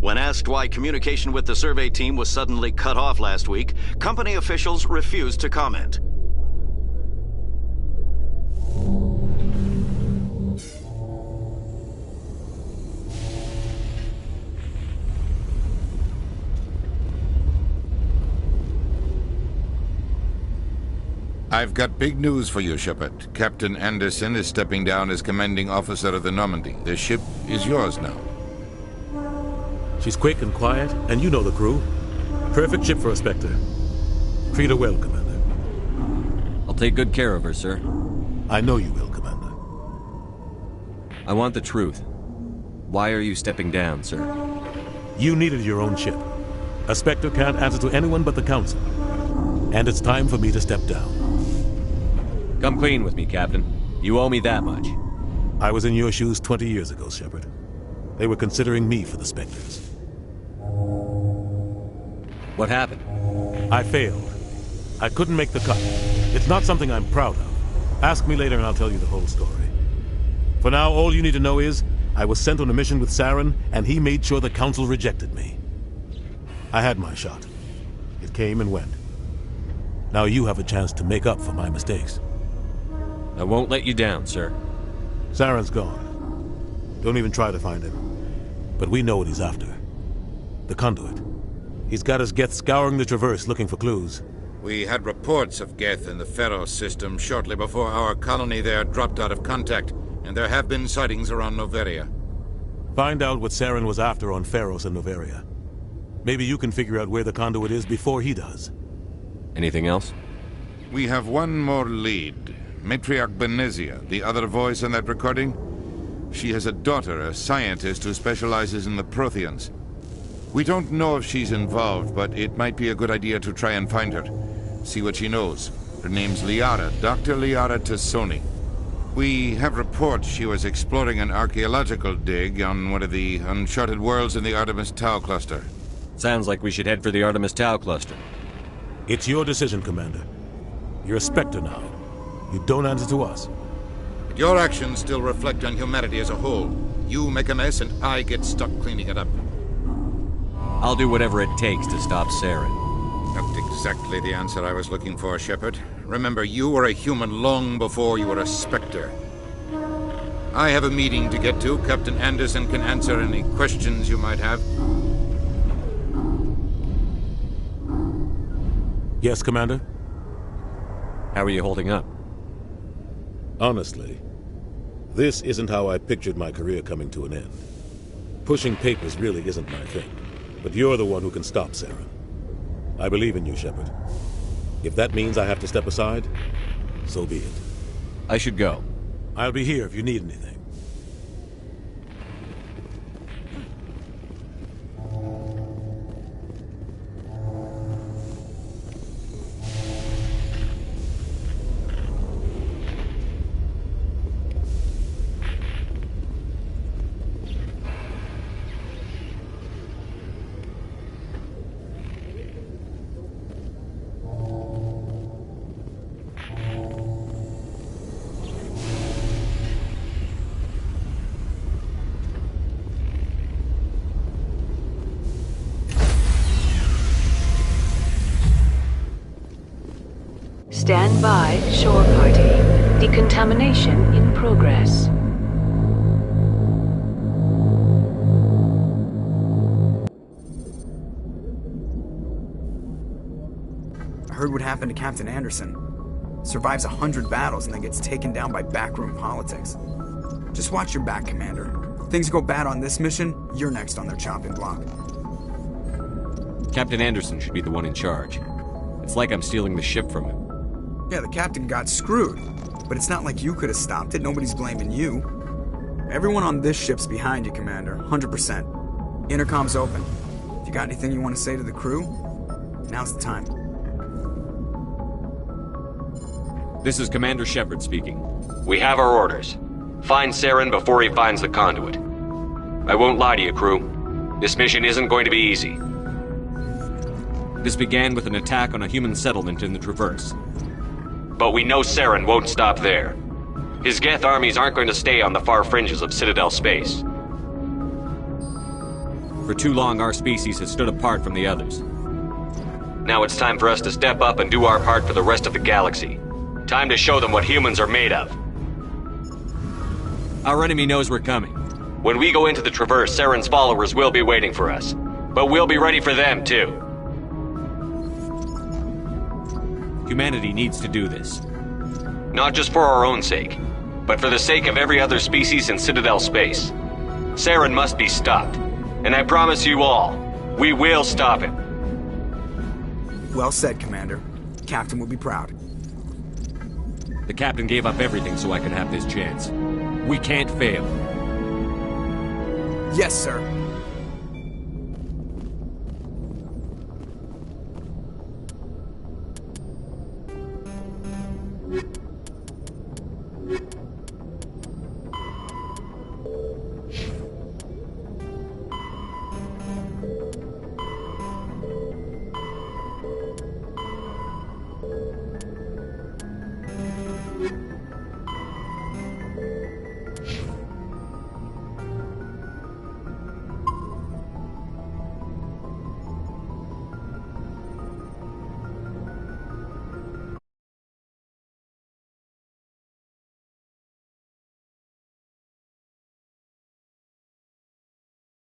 When asked why communication with the survey team was suddenly cut off last week, company officials refused to comment. I've got big news for you, Shepard. Captain Anderson is stepping down as commanding officer of the Normandy. The ship is yours now. She's quick and quiet, and you know the crew. Perfect ship for a Spectre. Treat her well, Commander. I'll take good care of her, sir. I know you will, Commander. I want the truth. Why are you stepping down, sir? You needed your own ship. A Spectre can't answer to anyone but the Council. And it's time for me to step down. Come clean with me, Captain. You owe me that much. I was in your shoes 20 years ago, Shepard. They were considering me for the Spectres. What happened? I failed. I couldn't make the cut. It's not something I'm proud of. Ask me later and I'll tell you the whole story. For now, all you need to know is, I was sent on a mission with Saren, and he made sure the Council rejected me. I had my shot. It came and went. Now you have a chance to make up for my mistakes. I won't let you down, sir. Saren's gone. Don't even try to find him. But we know what he's after. The conduit. He's got his Geth scouring the Traverse looking for clues. We had reports of Geth in the Pharos system shortly before our colony there dropped out of contact, and there have been sightings around Noveria. Find out what Saren was after on Pharos and Noveria. Maybe you can figure out where the conduit is before he does. Anything else? We have one more lead. Matriarch Benezia, the other voice in that recording. She has a daughter, a scientist who specializes in the Protheans. We don't know if she's involved, but it might be a good idea to try and find her. See what she knows. Her name's Liara, Dr. Liara Tassoni. We have reports she was exploring an archaeological dig on one of the uncharted worlds in the Artemis Tau cluster. Sounds like we should head for the Artemis Tau cluster. It's your decision, Commander. You're a Spectre now. You don't answer to us. But your actions still reflect on humanity as a whole. You make a mess and I get stuck cleaning it up. I'll do whatever it takes to stop Saren. Not exactly the answer I was looking for, Shepard. Remember, you were a human long before you were a Spectre. I have a meeting to get to. Captain Anderson can answer any questions you might have. Yes, Commander? How are you holding up? Honestly, this isn't how I pictured my career coming to an end. Pushing papers really isn't my thing, but you're the one who can stop Saren. I believe in you, Shepard. If that means I have to step aside, so be it. I should go. I'll be here if you need anything. Stand by, shore party. Decontamination in progress. I heard what happened to Captain Anderson. Survives 100 battles and then gets taken down by backroom politics. Just watch your back, Commander. Things go bad on this mission, you're next on their chopping block. Captain Anderson should be the one in charge. It's like I'm stealing the ship from him. Yeah, the captain got screwed, but it's not like you could have stopped it. Nobody's blaming you. Everyone on this ship's behind you, Commander, 100%. Intercom's open. If you got anything you want to say to the crew, now's the time. This is Commander Shepard speaking. We have our orders. Find Saren before he finds the conduit. I won't lie to you, crew. This mission isn't going to be easy. This began with an attack on a human settlement in the Traverse. But we know Saren won't stop there. His Geth armies aren't going to stay on the far fringes of Citadel space. For For too long, our species has stood apart from the others. Now it's time for us to step up and do our part for the rest of the galaxy. Time to show them what humans are made of. Our enemy knows we're coming. When we go into the Traverse, Saren's followers will be waiting for us. But we'll be ready for them, too. Humanity needs to do this. Not just for our own sake, but for the sake of every other species in Citadel space. Saren must be stopped. And I promise you all, we will stop him. Well said, Commander. Captain will be proud. The Captain gave up everything so I could have this chance. We can't fail. Yes, sir.